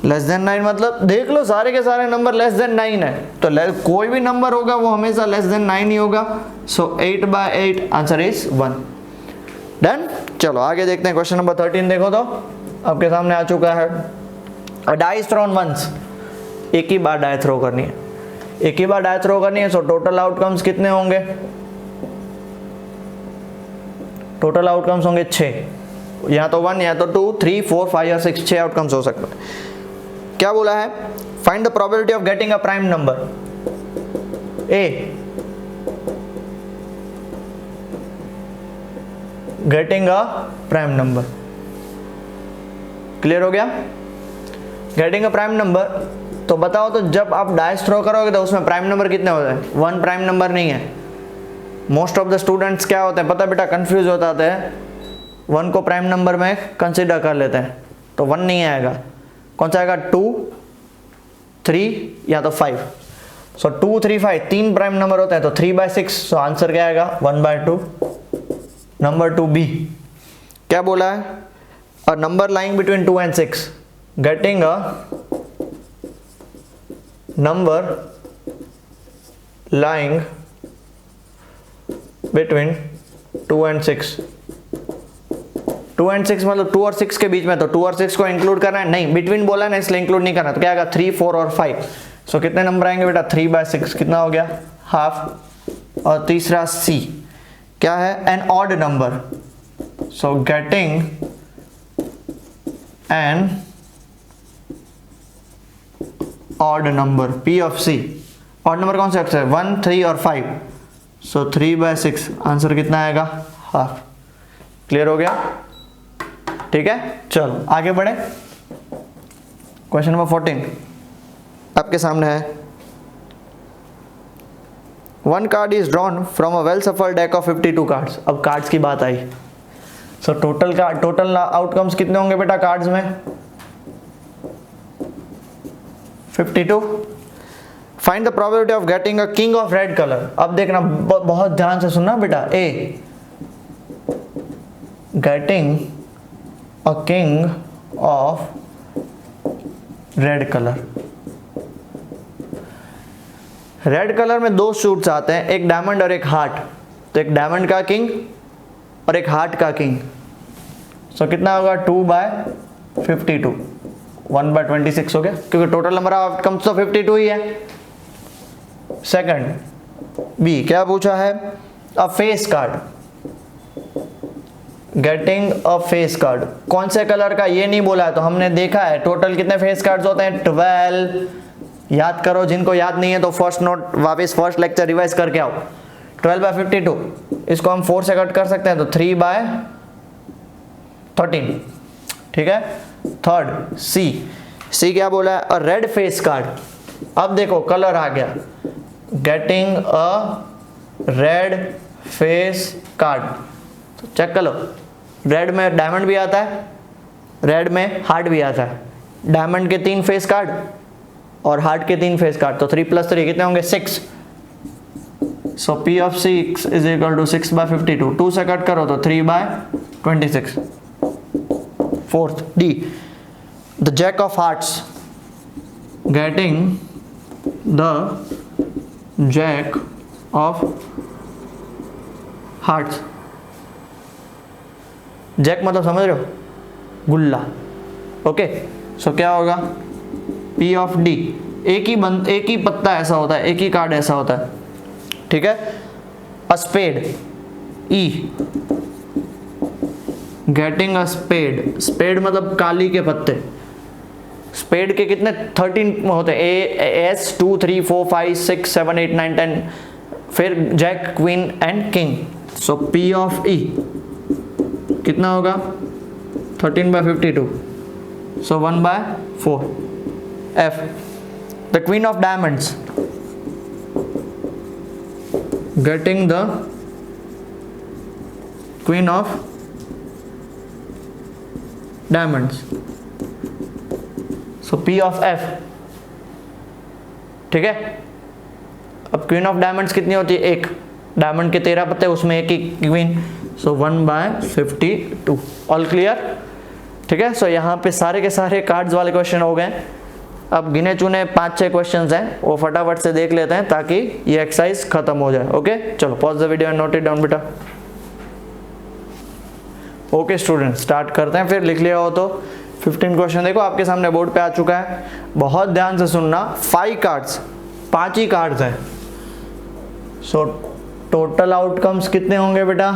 Less than 9 मतलब देख लो सारे के सारे नंबर लेस देन 9 है, तो कोई भी नंबर होगा वो हमेशा लेस देन 9 ही होगा। सो 8/8 आंसर इज 1। डन। चलो आगे देखते हैं, क्वेश्चन नंबर 13 देखो तो आपके सामने आ चुका है। डाई थ्रोन वंस, एक ही बार डाई थ्रो करनी है, एक ही बार डाई थ्रो करनी है। सो टोटल आउटकम्स कितने होंगे, टोटल आउटकम्स होंगे 6, या तो 1 या तो 2 3 4 5 या 6, 6 आउटकम्स हो सकते हैं। क्या बोला है, find the probability of getting a prime number. A, getting a prime number, clear हो गया। गेटिंग अ प्राइम नंबर, तो बताओ तो जब आप डाइस थ्रो करोगे तो उसमें प्राइम नंबर कितने होते हैं, 1 प्राइम नंबर नहीं है। मोस्ट ऑफ द स्टूडेंट्स क्या होते हैं पता बेटा, कंफ्यूज हो जाते हैं, 1 को प्राइम नंबर में कंसीडर कर लेते हैं, तो 1 नहीं आएगा, कौन सा आएगा 2 3 या तो 5। सो 2 3 5 3 प्राइम नंबर होते हैं, तो 3/6। सो आंसर क्या आएगा 1/2। नंबर 2 बी क्या बोला है, a number lying between 2 and 6, getting a number lying between 2 and 6। 2 and 6 मतलब 2 और 6 के बीच में, तो 2 और 6 को इंक्लूड करना है, नहीं बिटवीन बोला है ना इसलिए इंक्लूड नहीं करना, तो क्या आएगा 3 4 और 5। सो कितने नंबर आएंगे बेटा 3/6, कितना हो गया हाफ। और तीसरा सी क्या है, an odd number. So getting an odd number, P of C। Odd number कौन से अक्षर है, 1 3 और 5। सो 3/6 आंसर कितना आएगा हाफ। क्लियर हो गया, ठीक है। चलो आगे बढ़े, क्वेश्चन नंबर 14 आपके सामने है। 1 card is drawn from a well सफल डेक ऑफ 52 कार्ड्स। अब कार्ड्स की बात आई, सो टोटल आउटकम्स कितने होंगे बेटा कार्ड्स में, 52। Find the probability of getting a king of red colour. अब देखना बहुत ध्यान से सुनना बेटा, A getting a king of red colour. Red colour में 2 सूट्स आते हैं, एक डायमंड और एक हार्ट, तो एक डायमंड का किंग और एक हार्ट का किंग। सो कितना होगा 2/52, 1/26 हो गया, क्योंकि टोटल नंबर ऑफ आउटकम्स तो 52 ही है। सेकंड बी क्या पूछा है, अ face card, getting a face card. कौन से कलर का ये नहीं बोला है, तो हमने देखा है टोटल कितने फेस कार्ड्स होते हैं 12। याद करो, जिनको याद नहीं है तो फर्स्ट नोट वापस फर्स्ट लेक्चर रिवाइज करके आओ। 12/52 इसको हम 4 से कट कर सकते हैं, तो 3/13, ठीक है। थर्ड सी क्या बोला है, अ रेड फेस कार्ड। अब देखो कलर आ गया, getting a red face card, तो चेक कर लो, रेड में डायमंड भी आता है, रेड में हार्ट भी आता है। डायमंड के 3 फेस कार्ड, और हार्ट के 3 फेस कार्ड, तो 3 + 3 कितने होंगे 6। So P of 6 is equal to 6/52, 2 से कट करो तो 3/26। Fourth D, the jack of hearts, getting the jack of hearts. Jack मतलब समझ रहे हो, गुल्ला। ओके, सो क्या होगा P ऑफ D, एक ही पत्ता ऐसा होता है, एक ही कार्ड ऐसा होता है, ठीक है। A spade E, getting a spade, spade मतलब काली के पत्ते। स्पेड के कितने 13 होते हैं, S 2 3 4 5 6 7 8 9 10, फिर jack, queen and king. So P of E कितना होगा 13/52, so 1/4। F, the queen of diamonds, getting the queen of diamonds, so P of F, ठीक है। अब क्वीन ऑफ डायमंड्स कितनी होती है, एक डायमंड के 13 पत्ते, उसमें एक ही क्वीन, सो 1/52। ऑल क्लियर, ठीक है। सो यहाँ पे सारे के सारे कार्ड्स वाले क्वेश्चन हो गए। अब गिने चुने 5-6 क्वेश्चंस हैं, वो फटाफट से देख लेते हैं ताकि ये एक्सरसाइज खत्म हो जाए। ओके, चलो pause the video and note it down बेटा। ओके स्टूडेंट, स्टार्ट करते हैं। फिर लिख लिया हो तो 15 क्वेश्चन देखो आपके सामने बोर्ड पे आ चुका है। बहुत ध्यान से सुनना, 5 कार्ड्स, 5 ही कार्ड्स हैं। सो टोटल आउटकम्स कितने होंगे बेटा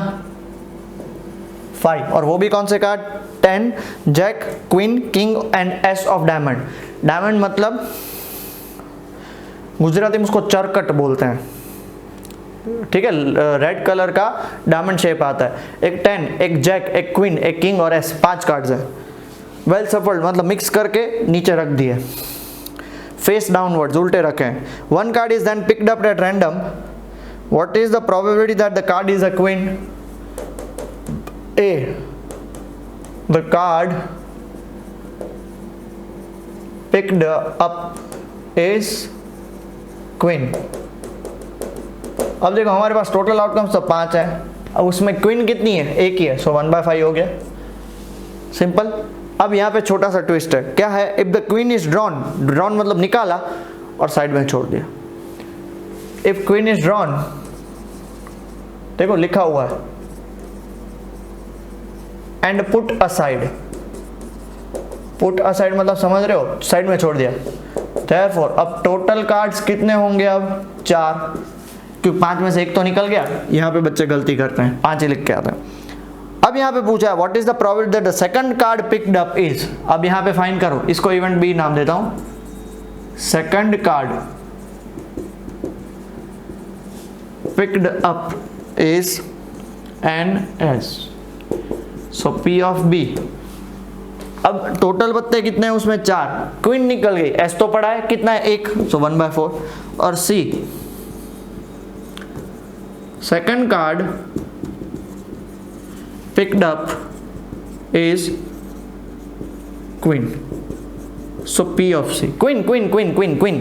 5, और वो भी कौन से card 10, jack, queen, king and ace of diamond. Diamond मतलब गुजराती में उसको चरकट बोलते हैं, ठीक है। रेड कलर का डायमंड शेप आता है। एक 10, एक जैक, एक क्वीन, एक किंग और एस, 5 कार्ड्स हैं। वेल सफल्ड मतलब मिक्स करके नीचे रख दिए, फेस डाउनवर्ड्स, उल्टे रखे। 1 card is then picked up at random. What is the probability that the card is a queen? A, the card picked up is queen। अब देखो हमारे पास टोटल आउटकम्स तो 5 है, अब उसमें क्वीन कितनी है, एक ही है, सो 1/5 हो गया, सिंपल। अब यहाँ पे छोटा सा ट्विस्ट है, क्या है, if the queen is drawn, drawn मतलब निकाला और साइड में छोड़ दिया। इफ क्वीन इज ड्रॉन, देखो लिखा हुआ है, and put aside, put aside मतलब समझ रहे हो, साइड में छोड़ दिया। Therefore, अब टोटल कार्ड्स कितने होंगे, अब 4, क्योंकि 5 में से एक तो निकल गया। यहाँ पे बच्चे गलती करते हैं, 5 ही लिख के आते हैं। अब यहाँ पे पूछा है what is the probability that the second card picked up is. अब यहाँ पे फाइंड करो, इसको इवेंट बी नाम देता हूं, second card picked up is an S, so P of B। अब टोटल पत्ते कितने हैं उसमें 4, क्वीन निकल गई, एस तो पड़ा है, कितना है 1, सो 1/4। और C, second card picked up is queen, so P of C। Queen queen queen queen queen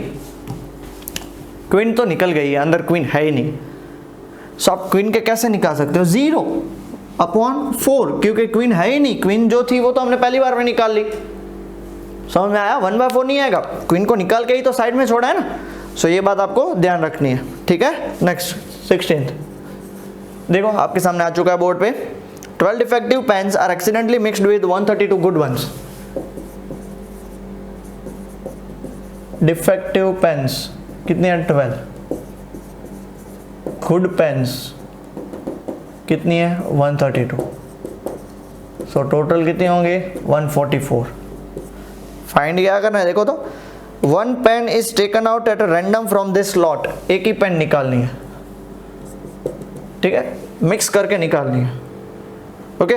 queen तो निकल गई है, अंदर क्वीन है ही नहीं। सो आप क्वीन के कैसे निकाल सकते हो, 0/4, क्योंकि क्वीन है ही नहीं। क्वीन जो थी वो तो हमने पहली बार में निकाल ली, समझ में आया। 1/4 नहीं आएगा, क्वीन को निकाल के ही तो साइड में छोड़ा है ना। सो ये बात आपको ध्यान रखनी है, ठीक है। नेक्स्ट 16th देखो आपके सामने आ चुका है बोर्ड पे। 12 defective pens are accidentally mixed with 132 good ones. Defective pens कितनी है 12, गुड पेन्स कितनी है 132, सो टोटल कितने होंगे 144। फाइंड क्या करना है, देखो तो 1 pen is taken out at random from this slot. एक ही पेन निकालनी है, ठीक है, मिक्स करके निकालनी है। ओके,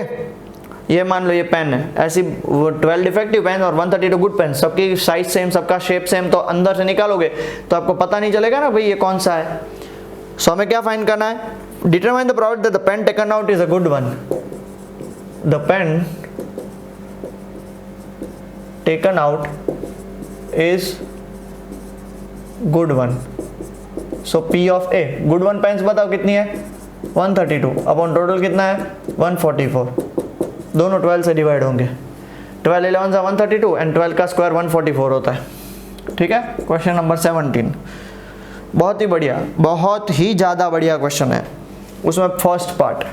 ये मान लो ये पेन है, ऐसी 12 डिफेक्टिव पेन और 132 गुड पेन, सबकी साइज सेम, सबका शेप सेम, तो अंदर से निकालोगे तो आपको पता नहीं चलेगा ना भाई ये कौन सा है। सो हमें क्या फाइंड करना है, determine the probability that the pen taken out is a good one. The pen taken out is good one, so P of A good one pens बताओ कितनी है 132 अपॉन टोटल कितना है 144, दोनों 12 से डिवाइड होंगे, 12 11 से 132 एंड 12 का स्क्वायर 144 होता है। ठीक है, क्वेश्चन नंबर 17 बहुत ही बढ़िया, बहुत ही ज़्यादा बढ़िया क्वेश्चन है। उसमें first part,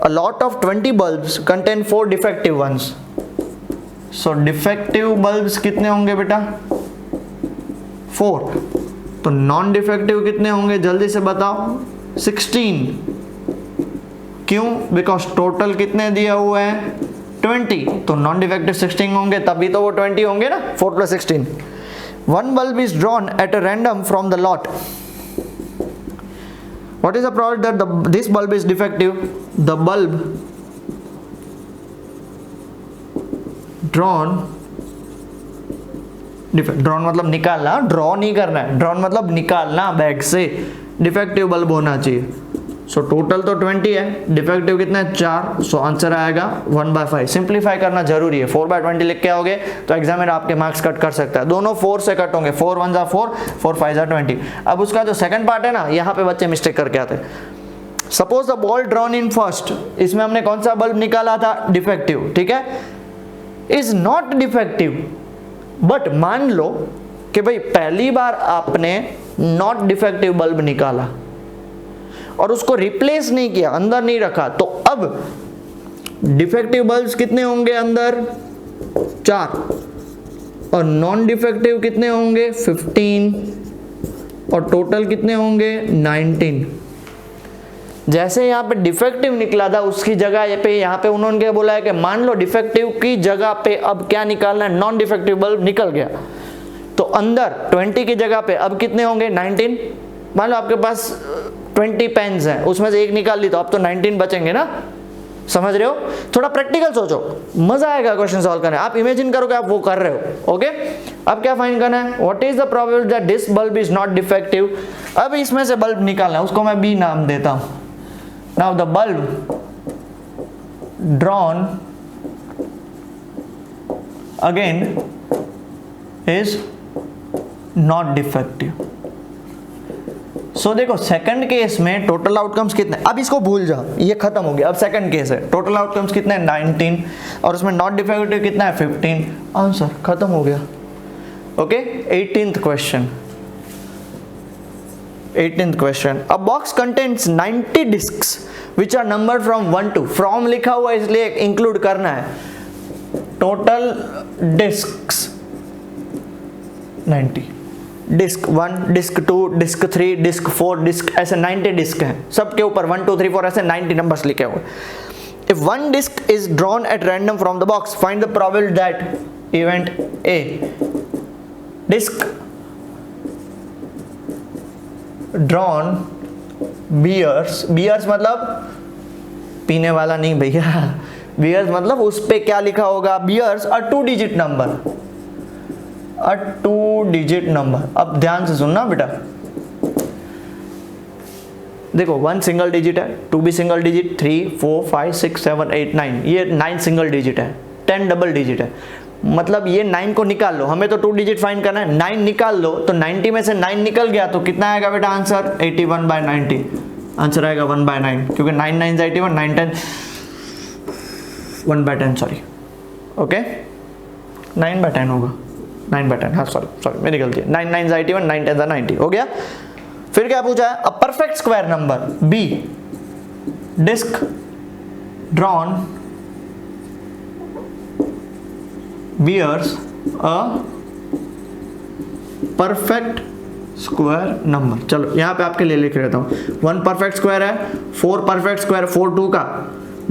a lot of 20 bulbs contain 4 defective ones, so defective bulbs कितने होंगे बेटा 4, तो नॉन डिफेक्टिव कितने होंगे जल्दी से बताओ 16, क्यों, बिकॉज टोटल कितने दिया हुआ है 20, तो नॉन डिफेक्टिव 16 होंगे, तभी तो वो 20 होंगे ना, 4 + 16। One bulb is drawn at a random from the lot. What is the probability that this bulb is defective? The bulb drawn मतलब निकालना, ड्रॉ नहीं करना है, ड्रॉन मतलब निकालना बैग से, डिफेक्टिव बल्ब होना चाहिए। सो टोटल तो 20 है, डिफेक्टिव कितना है 4, सो आंसर आएगा 1/5। सिंप्लीफाई करना जरूरी है, 4/20 लिख के आओगे तो एग्जामिनर आपके मार्क्स कट कर सकता है, दोनों 4 से कट होंगे, 4 1 जा 4, 4 5 जा 20। अब उसका जो सेकंड पार्ट है ना, यहाँ पे बच्चे मिस्टेक करके आते हैं। Suppose the ball drawn in first, इसमें हमने कौन सा बल्ब निकाला था डिफेक्टिव, ठीक है, इज नॉट डिफेक्टिव, बट मान लो कि भाई पहली बार आपने नॉट डिफेक्टिव बल्ब निकाला और उसको रिप्लेस नहीं किया, अंदर नहीं रखा, तो अब डिफेक्टिव बल्ब्स कितने होंगे अंदर 4 और नॉन डिफेक्टिव कितने होंगे 15 और टोटल कितने होंगे 19। जैसे यहाँ पे डिफेक्टिव निकला था उसकी जगह पे यहाँ पे उन्होंने क्या बोला है कि मान लो डिफेक्टिव की जगह पे अब क्या निकालना है, नॉन डिफेक्टिव बल्ब निकल गया, तो अंदर 20 की जगह पे अब कितने होंगे 19। मान लो आपके पास 20 पेन्स हैं, उसमें से एक निकाल ली तो अब तो 19 बचेंगे ना, समझ रहे हो, थोड़ा प्रैक्टिकल सोचो, मजा आएगा क्वेश्चन सॉल्व करने, आप इमेजिन करो कि आप वो कर रहे हो। ओके, अब क्या फाइंड करना है, what is the probability that this bulb is not defective. अब इसमें से बल्ब निकालना है, उसको मैं बी नाम देता हूं। Now the bulb drawn again is not defective. So देखो सेकंड केस में टोटल आउटकम्स कितने, अब इसको भूल जाओ, ये खत्म हो गया, अब सेकंड केस है, टोटल आउटकम्स कितने 19 और उसमें नॉट डिफेक्टिव कितना है 15, आंसर खत्म हो गया। Okay, 18th question, 18th question, a box contains 90 discs which are numbered from 1 to, from लिखा हुआ इसलिए इंक्लूड करना है, total discs 90, disc 1, disc 2, disc 3, disc 4, disc ऐसे 90 डिस्क हैं, सबके ऊपर 1 2 3 4 ऐसे 90 नंबर्स लिखे हुए। If one disc is drawn at random from the box, find the probability that event A, disc drawn bears, bears मतलब पीने वाला नहीं भैया, बियर्स मतलब उस पे क्या लिखा होगा, बियर्स अ 2 डिजिट नंबर, अ 2 डिजिट नंबर। अब ध्यान से सुनना बेटा, देखो 1 सिंगल डिजिट है, 2 भी सिंगल डिजिट, 3 4 5 6 7 8 9, ये 9 सिंगल डिजिट है, 10 डबल डिजिट है, मतलब ये 9 को निकाल लो, हमें तो 2 डिजिट फाइंड करना है, 9 निकाल लो, तो 90 में से 9 निकल गया तो कितना आएगा बेटा आंसर 81/90, आंसर आएगा 1/9, क्योंकि 9 9 81, 9 10 1/10 सॉरी, ओके 9/10 होगा, 9/10, हाँ सॉरी मेरी गलती है, 9 9 81, 9 10 90 हो गया। फिर क्या पूछा है, a perfect square number B, disc drawn bears a perfect square number. चलो यहाँ पे आपके लिए लिख लेता हूँ, 1 परफेक्ट स्क्वायर है, 4 परफेक्ट स्क्वायर 4 2 का,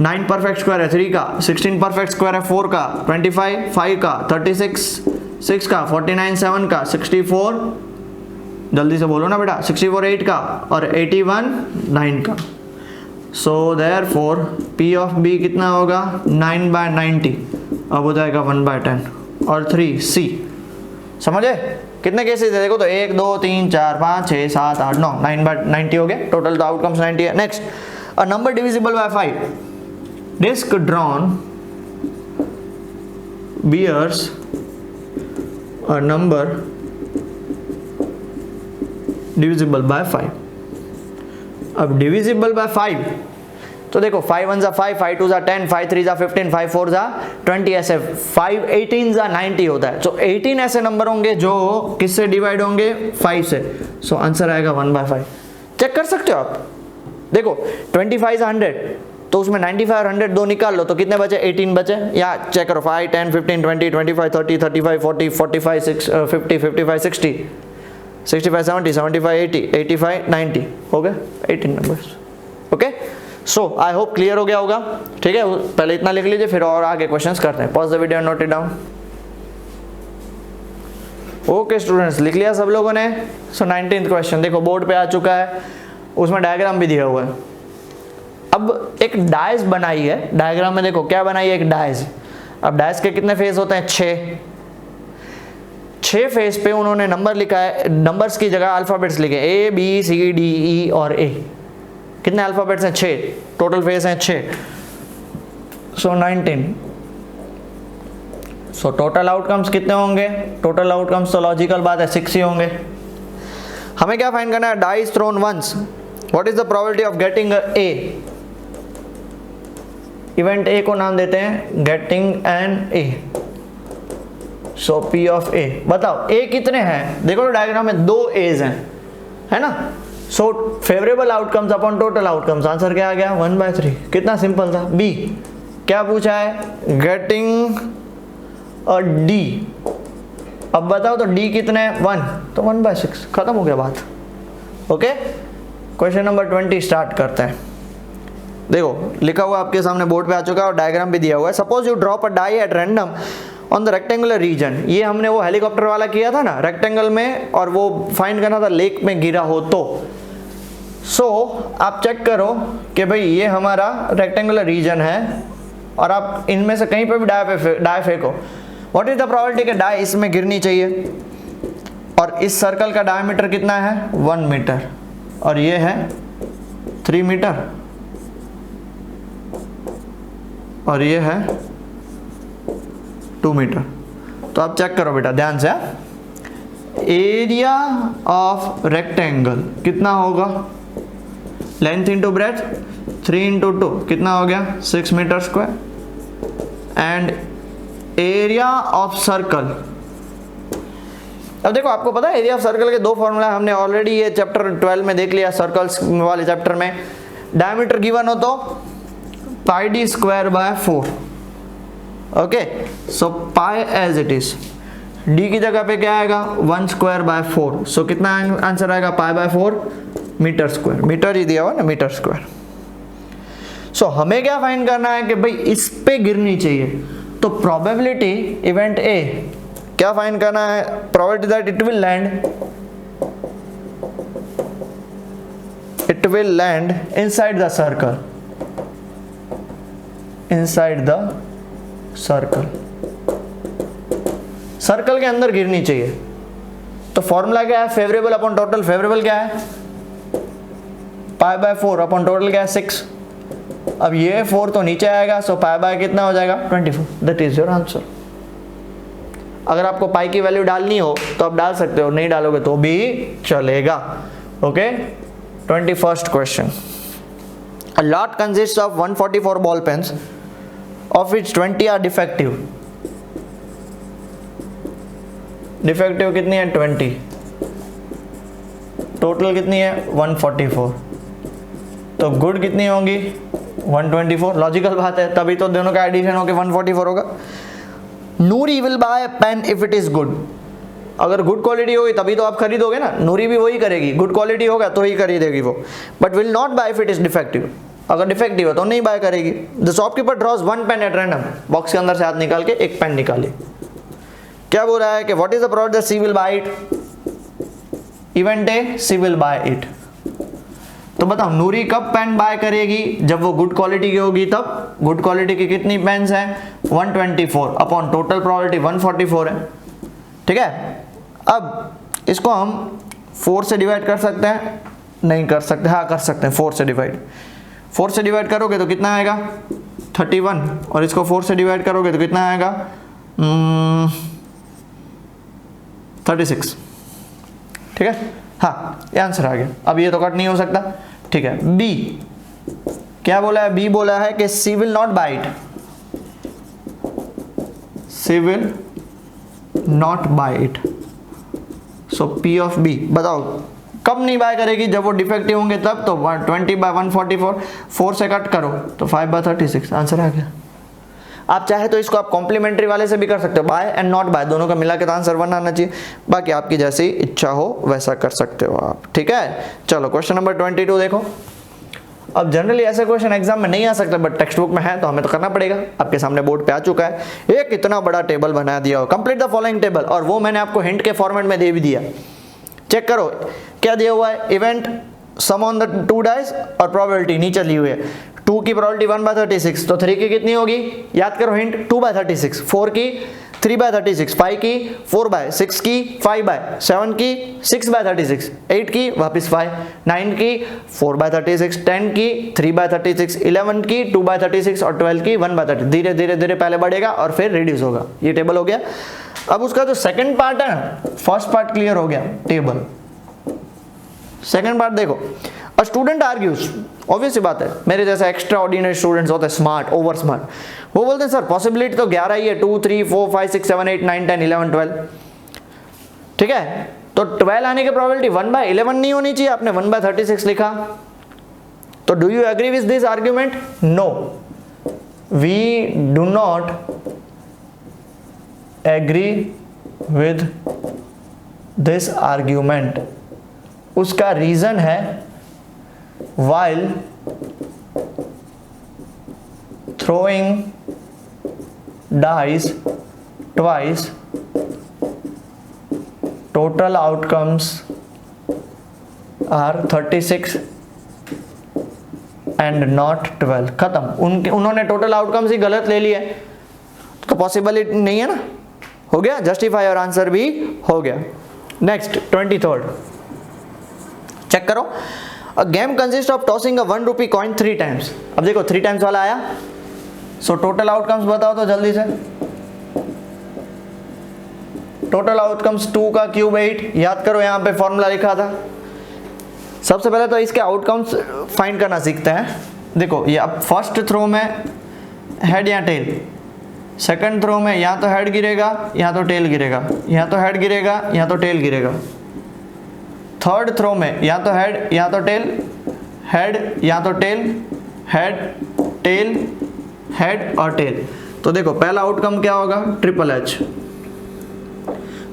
9 परफेक्ट स्क्वायर है 3 का, 16 परफेक्ट स्क्वायर है 4 का, 25 5 का, 36 6 का, 49 7 का, 64 जल्दी से बोलो ना बेटा, 64 8 का और 81 9 का। So therefore P of B कितना होगा 9/90, अब हो जाएगा 1/10 और 3 C। समझे कितने केसेस है, देखो तो 1 2 3 4 5 6 7 8 9, 9/90 हो गए, टोटल तो आउटकम्स 90 है। Next, a number divisible by 5, disc drawn bears a number divisible by 5। अब डिविजिबल बाय 5 तो देखो 5 1 जा 5, 5 2 जा 10, 5 3 जा 15, 5 4 जा 20, ऐसे 5 18 जा 90 होता है। तो 18 ऐसे नंबर होंगे जो किससे डिवाइड होंगे, 5 से। सो आंसर आएगा 1/5। चेक कर सकते हो आप, देखो 25 जा 100 तो उसमें 95 और 100 दो निकाल लो तो कितने बचे, 18 बचे। या चेक करो 5 10 15 20 25 30 35 40 45 50 55 60 65 70 75 80 85 90 हो गए 18 numbers. Okay, so I hope clear हो गया होगा। ठीक है, पहले इतना लिख लीजिए, फिर और आगे क्वेश्चंस करते हैं। Pause the video, note it down. Okay students, लिख लिया सब लोगों ने। सो 19th क्वेश्चन देखो बोर्ड पे आ चुका है, उसमें डायग्राम भी दिया हुआ है। अब एक डायस बनाई है, डायग्राम में देखो क्या बनाई है, एक डायस। अब डायस के कितने फेस होते हैं, 6 फेस पे उन्होंने नंबर लिखा है, नंबर्स की जगह अल्फाबेट्स लिखे A B C D E और A। कितने अल्फाबेट्स हैं, 6, टोटल फेस हैं 6। सो 19। सो टोटल आउटकम्स कितने होंगे, टोटल आउटकम्स तो लॉजिकल बात है 6 ही होंगे। हमें क्या फाइंड करना है, dice thrown once, what is the probability of getting A। Event A को नाम देते हैं गेटिंग एन A। सो P ऑफ A, बताओ A कितने हैं, देखो डायग्राम में 2 A's हैं, है ना। So favourable outcomes upon total outcomes, answer क्या आ गया, 1/3। कितना सिंपल था। B क्या पूछा है, गेटिंग अ D। अब बताओ तो D कितने हैं, 1, तो 1/6, खत्म हो गया बात। ओके, क्वेश्चन नंबर 20 स्टार्ट करते हैं। देखो लिखा हुआ आपके सामने बोर्ड पे आ चुका है और डायग्राम भी दिया हुआ है। Suppose you drop a die at random on the rectangular region. ये हमने वो हेलीकॉप्टर वाला किया था ना, रेक्टेंगल में, और वो फाइंड करना था लेक में गिरा हो तो। सो आप चेक करो कि भाई ये हमारा रेक्टेंगुलर रीजन है और आप इनमें से कहीं पे भी डाई फेंको। व्हाट इज द प्रोबेबिलिटी कि डाई इसमें गिरनी चाहिए। और इस सर्कल का डायमीटर कितना है, 1 मीटर, और ये है 3 मीटर, और ये है 2 मीटर। तो आप चेक करो बेटा ध्यान से, एरिया ऑफ रेक्टेंगल कितना होगा, लेंथ इंटू ब्रेथ 3 इंटू 2 कितना हो गया, 6 metre square. And area of circle, अब देखो आपको पता है एरिया ऑफ सर्कल के 2 फॉर्मूला हमने ऑलरेडी ये चैप्टर 12 में देख लिया, सर्कल्स वाले चैप्टर में। डायमीटर गिवन हो तो पाई d स्क्वायर बाय 4। ओके, so pi as it is, d की जगह पे क्या आएगा, 1 स्क्वायर बाय 4। सो कितना आंसर आएगा, pi by 4 metre square, metre ही दिया हुआ ना, मीटर स्क्वायर। सो हमें क्या फाइंड करना है कि भाई इस पे गिरनी चाहिए, तो प्रोबेबिलिटी इवेंट A क्या फाइंड करना है, probability that it will land inside the circle, inside the circle, circle के अंदर गिरनी चाहिए। तो फॉर्मूला क्या है, फेवरेबल अपॉन टोटल। फेवरेबल क्या है, पाई बाय 4 अपॉन टोटल क्या है, 6। अब ये 4 तो नीचे आएगा, सो पाई बाय कितना हो जाएगा, 24। That is your answer. अगर आपको पाई की वैल्यू डालनी हो तो आप डाल सकते हो, नहीं डालोगे तो भी चलेगा। Okay, 21st question. A lot consists of 144 ball pens, of which 20 are defective. Defective कितनी है, 20। टोटल कितनी है, 144। तो गुड कितनी होंगी, 124। लॉजिकल बात है, तभी तो दोनों का एडिशन होकर 144 होगा। Noori will buy pen if it is good. अगर गुड क्वालिटी होगी तभी तो आप खरीदोगे ना, नूरी भी वही करेगी, गुड क्वालिटी होगा तो ही खरीदेगी वो। But will not buy if it is defective, अगर डिफेक्टिव है तो नहीं बाय करेगी। The shopkeeper draws 1 pen at random, box के अंदर से हाथ निकाल के 1 पेन निकाली। क्या बोल रहा है कि what is the probability that she will buy it, event A she will buy it. तो बताओ नूरी कब पेन बाय करेगी, जब वो गुड क्वालिटी की होगी तब। गुड क्वालिटी की कितनी पेन्स हैं, 124 अपॉन टोटल प्रोबेबिलिटी 144 है। ठीक है, अब इसको हम 4 से डिवाइड कर सकते हैं, नहीं कर सकते, हाँ कर सकते हैं, 4 से डिवाइड। 4 से डिवाइड करोगे तो कितना आएगा, 31, और इसको 4 से डिवाइड करोगे तो कितना आएगा, 36। ठीक है, हाँ ये आंसर आ गया। अब ये तो कट नहीं हो सकता, ठीक है। बी क्या बोला है, बी बोला है कि she will not bite, she will not bite, so P of B. बताओ कब नहीं बाय करेगी, जब वो डिफेक्टिव होंगे तब। तो 20/144 4 से कट करो तो 5/36 आंसर आ गया। आप चाहे तो इसको आप कॉम्प्लीमेंट्री वाले से भी कर सकते हो, बाय एंड नॉट बाय दोनों का मिला के तो आंसर 1 आना चाहिए। बाकी आपकी जैसी इच्छा हो वैसा कर सकते हो आप, ठीक है। चलो क्वेश्चन नंबर 22 देखो। अब जनरली ऐसे क्वेश्चन एग्जाम में नहीं आ सकता, बट टेक्स्ट बुक में है तो हमें तो करना पड़ेगा। आपके सामने बोर्ड पे आ चुका है, एक इतना बड़ा टेबल बना दिया हो, कंप्लीट द फॉलोइंग टेबल, और वो मैंने आपको हिंट के फॉर्मेट में दे भी दिया। चेक करो क्या दिया हुआ है, event, sum on the 2 dice और प्रोबेबिलिटी नीचे ली हुई है। 2 की प्रोबेबिलिटी 1/36, तो 3 की कितनी होगी, याद करो हिंट, 2/36, 4 की 3/36, 5 की 4/6 की 5/7 की 6/36, 8 की वापस 5, 9 की 4/36, 10 की 3/36, 11 की 2/36 और 12 की 1/36। धीरे धीरे धीरे पहले बढ़ेगा और फिर रिड्यूस होगा। ये टेबल हो गया। अब उसका जो सेकंड पार्ट है ना, फर्स्ट पार्ट क्लियर हो गया टेबल, सेकंड पार्ट देखो। अ स्टूडेंट आर्ग्यूज, ऑब्वियस सी बात है, मेरे जैसे एक्स्ट्रा ऑर्डिनरी स्टूडेंट्स होते हैं, स्मार्ट, ओवर स्मार्ट, वो बोलते हैं सर पॉसिबिलिटी तो 11 ही है, 2 3 4 5 6 7 8 9 10 11 12, ठीक है। तो 12 आने की प्रोबेबिलिटी 1/11 नहीं होनी चाहिए, आपने 1/36 लिखा। तो do you agree with this argument? No, we do not agree with this argument. उसका रीजन है while throwing dice twice total outcomes are 36 and not 12। खत्म। उन्होंने टोटल आउटकम्स ही गलत ले लिए, तो पॉसिबिलिटी नहीं है ना, हो गया जस्टिफाई और आंसर भी हो गया। नेक्स्ट 23rd चेक करो। A game consists of tossing a 1 rupee coin 3 times। अब देखो 3 times वाला आया, सो टोटल आउटकम्स बताओ तो जल्दी से। टोटल आउटकम्स 2 का क्यूब 8, याद करो यहाँ पे फॉर्मूला लिखा था। सबसे पहले तो इसके आउटकम्स फाइंड करना सीखते हैं। देखो ये अब फर्स्ट थ्रो में हेड या टेल, सेकंड थ्रो में या तो हेड गिरेगा या तो टेल गिरेगा, या तो हेड गिरेगा या तो टेल गिरेगा। थर्ड थ्रो में या तो हेड या तो टेल, हेड या तो टेल, हेड टेल, हेड और टेल। तो देखो पहला आउटकम क्या होगा, ट्रिपल एच।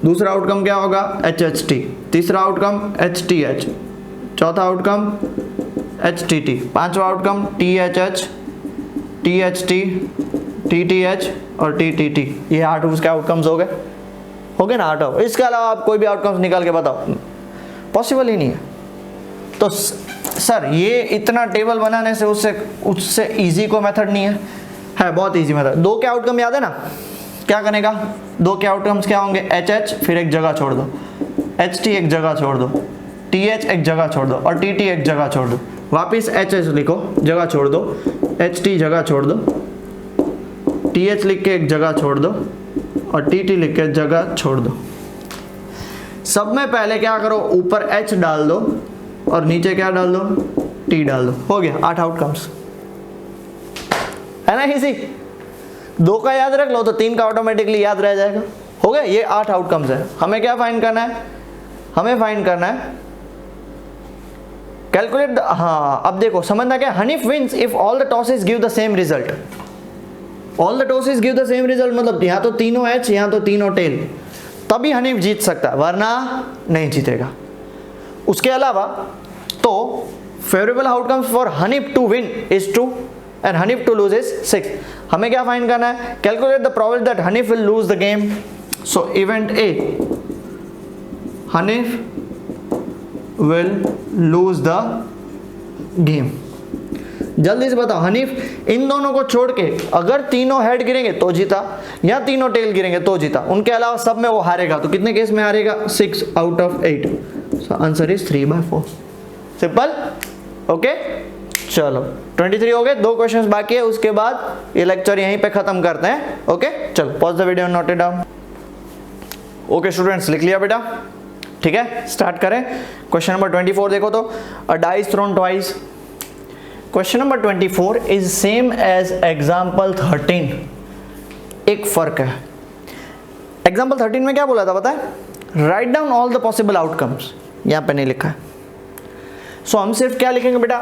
दूसरा आउटकम क्या होगा, HHT। तीसरा आउटकम HTH। चौथा आउटकम HTT। पांचवा आउटकम THH, THT, TTH और TTT। ये 8 उसके आउटकम्स हो गए ना 8। इसके अलावा आप कोई भी आउटकम्स निकाल के बताओ, पॉसिबल ही नहीं है। तो सर ये इतना टेबल बनाने से उससे इजी को मेथड नहीं है बहुत इजी मेथड। 2 के आउटकम याद है ना, क्या करेगा, 2 के आउटकम्स क्या होंगे, HH फिर एक जगह छोड़ दो, HT एक जगह छोड़ दो, TH एक जगह छोड़ दो और TT एक जगह छोड़ दो। वापिस HH लिखो, जगह छोड़ दो, HT जगह छोड़ दो, TH लिख के एक जगह छोड़ दो और TT लिख के जगह छोड़ दो। सब में पहले क्या करो, ऊपर H डाल दो और नीचे क्या डाल दो, T डाल दो। हो गया 8 आउटकम्स, है ना इजी। 2 का याद रख लो तो 3 का ऑटोमेटिकली याद रह जाएगा। हो गया, ये 8 आउटकम्स है। हमें क्या फाइंड करना है, हमें फाइंड करना है कैलकुलेट। हाँ अब देखो समझना क्या, Hanif wins if all the tosses give the same result. All the tosses give the same result मतलब यहाँ तो तीनों H यहाँ तो तीनों टेल, तभी हनीफ जीत सकता है, वरना नहीं जीतेगा। उसके अलावा तो favourable outcomes for Hanif to win is 2 and Hanif to lose is 6। हमें क्या फाइंड करना है, calculate the probability that Hanif will lose the game. So event A, Hanif will lose the game. जल्दी से बताओ, हनीफ इन दोनों को छोड़ के अगर तीनों हेड गिरेंगे तो जीता या तीनों टेल गिरेंगे तो जीता, उनके अलावा सब में वो हारेगा। तो कितने केस में हारेगा, 6 out of 8। So answer is 3/4। Simple, okay. चलो 23 हो गए, 2 क्वेश्चंस बाकी है, उसके बाद ये लेक्चर यहीं पे खत्म करते हैं। ओके चलो pause the video, note it down. Okay students, लिख लिया बेटा, ठीक है, स्टार्ट करें। क्वेश्चन नंबर 24 देखो तो, a die is thrown twice. Question number 24 is same as example 13। एक फर्क है, एग्जाम्पल 13 में क्या बोला था पता है, write down all the possible outcomes, यहां पे नहीं लिखा है। सो हम सिर्फ क्या लिखेंगे बेटा,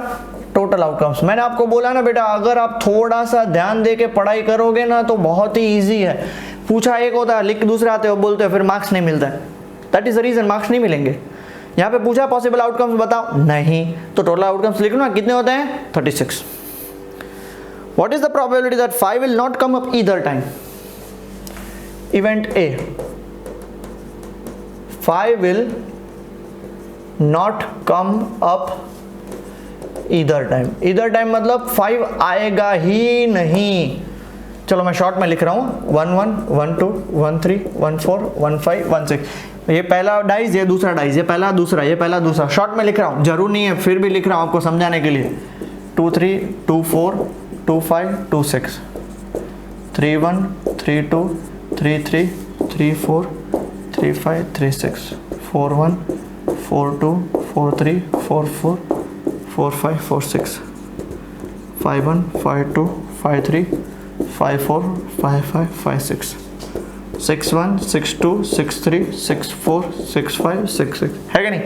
टोटल आउटकम्स। मैंने आपको बोला ना बेटा, अगर आप थोड़ा सा ध्यान दे के पढ़ाई करोगे ना तो बहुत ही इजी है। पूछा एक होता है, लिख दूसरे आते हो, बोलते हो, फिर मार्क्स नहीं मिलता है। That is the reason marks नहीं मिलेंगे। यहाँ पे पूछा पॉसिबल आउटकम्स बताओ, नहीं, तो टोटल आउटकम्स लिख लो ना, कितने होते हैं 36। What is the probability that 5 will not come up either time. Event A, 5 will not come up either time. Either time मतलब 5 आएगा ही नहीं। चलो मैं शॉर्ट में लिख रहा हूं, 1 1 1 2 1 3 1 4 1 5 1 6। ये पहला डाइस, ये दूसरा डाइस, ये पहला दूसरा, ये पहला दूसरा। शॉर्ट में लिख रहा हूं, जरूर नहीं है, फिर भी लिख रहा हूं आपको समझाने के लिए। 2 3 2 4 2 5 2 6 3 1 3 2 3 3 3 4 3 5 3 6 4 1 4 2 4 3 4 4 4 5 4 6 5 1 5 2 5 3 5 4 5 5 5 6 6 1 6 2 6 3 6 4 6 5 6 6 है कि नहीं।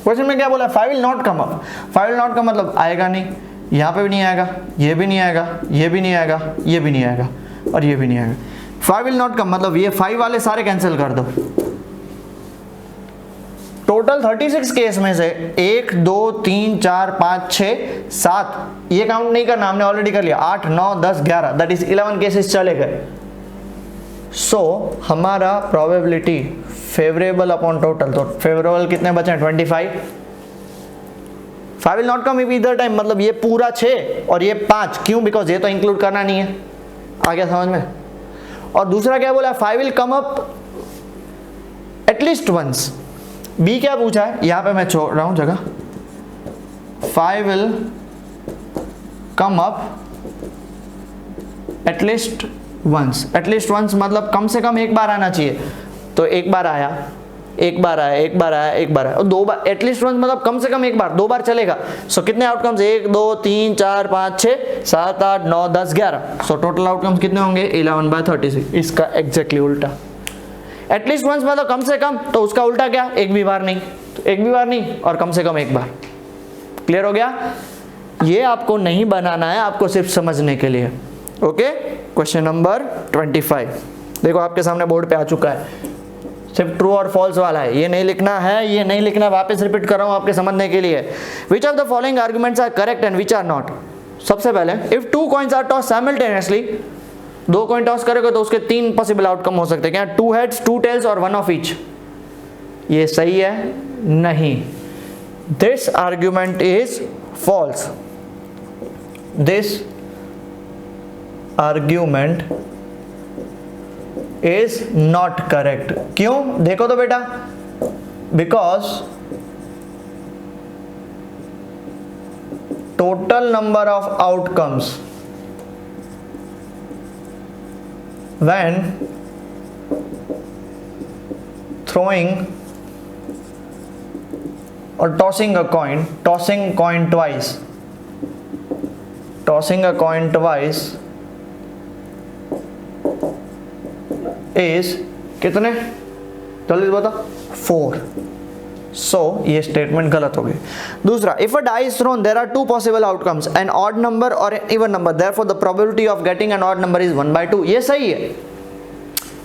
क्वेश्चन में क्या बोला, 5 will not come up. 5 will not come मतलब आएगा नहीं, यहाँ पे भी नहीं आएगा, ये भी नहीं आएगा, ये भी नहीं आएगा, ये भी नहीं आएगा, और ये भी नहीं आएगा। 5 विल नॉट कम मतलब ये 5 वाले सारे कैंसिल कर दो। टोटल 36 केस में से 1 2 3 4 5 6 7, ये काउंट नहीं करना, हमने ऑलरेडी कर लिया। 8 9 10 11, दैट इज 11 केसेस चले गए। सो हमारा प्रोबेबिलिटी फेवरेबल अपॉन टोटल, तो फेवरेबल कितने बचे हैं 25। 5 will not come either time मतलब ये पूरा 6 और ये 5, क्यों, बिकॉज ये तो इंक्लूड करना नहीं है। आ गया समझ में। और दूसरा क्या बोला, 5 will come up at least once. B क्या पूछा है, यहां पे मैं छोड़ रहा हूं जगह, 5 will come up at least once. At least once मतलब कम से कम एक बार आना चाहिए, तो एक बार आया, एक बार आया, एक बार आया, एक बार आया, और 2 बार। एटलीस्ट वंस मतलब कम से कम एक बार, 2 बार चलेगा। सो कितने आउटकम्स, 1 2 3 4 5 6 7 8 9 10 11। सो टोटल आउटकम्स कितने होंगे 11/36। इसका एग्जैक्टली उल्टा। एटलीस्ट वंस मतलब कम से कम, तो उसका उल्टा क्या, एक भी बार नहीं, तो एक भी बार नहीं और कम से कम एक बार। क्लियर हो गया। ये आपको नहीं बनाना है, आपको सिर्फ समझने के लिए। ओके, क्वेश्चन नंबर 25 देखो आपके सामने बोर्ड पे आ चुका है, सिर्फ ट्रू और फॉल्स वाला है, ये नहीं लिखना है, ये नहीं लिखना। वापस रिपीट कर रहा हूं आपके समझने के लिए। Which of the following arguments are correct and which are not. सबसे पहले, if 2 coins are toss simultaneously, 2 coin toss करोगे तो उसके 3 पॉसिबल आउटकम हो सकते हैं। क्या, 2 हेड्स 2 टेल्स और 1 ऑफ ईच। ये सही है, नहीं, this argument is false. This argument is not correct. क्यों, देखो तो बेटा, because total number of outcomes when throwing or tossing a coin, tossing coin twice is कितने, जल्दी बता, 4। सो ये स्टेटमेंट गलत हो गई। दूसरा, if a die is thrown there are 2 possible outcomes, an odd number और an even number, therefore the probability of getting an odd number is 1/2। ये सही है,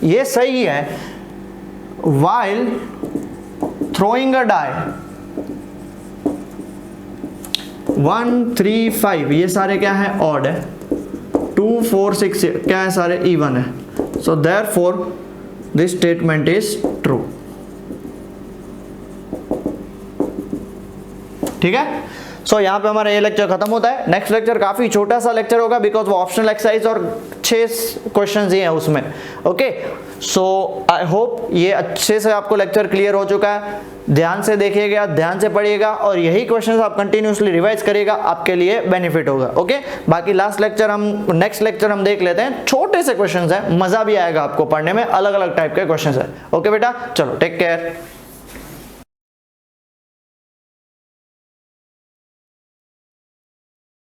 ये सही है। व्हाइल थ्रोइंग अ डाई 1 3 5, ये सारे क्या है, ऑड है। 2 4 6 क्या है, सारे इवन है। So therefore this statement is true. ठीक है। सो यहाँ पे हमारा ये लेक्चर खत्म होता है। नेक्स्ट लेक्चर काफी छोटा सा लेक्चर होगा, बिकॉज वो ऑप्शनल एक्सरसाइज और 6 क्वेश्चंस ही हैं उसमें। ओके, सो आई होप ये अच्छे से आपको लेक्चर क्लियर हो चुका है। ध्यान से देखिएगा, ध्यान से पढ़िएगा और यही क्वेश्चंस आप कंटिन्यूसली रिवाइज करिएगा, आपके लिए बेनिफिट होगा। ओके, बाकी नेक्स्ट लेक्चर हम देख लेते हैं। छोटे से क्वेश्चंस हैं, मजा भी आएगा आपको पढ़ने में, अलग अलग टाइप के क्वेश्चंस है। ओके बेटा, चलो टेक केयर।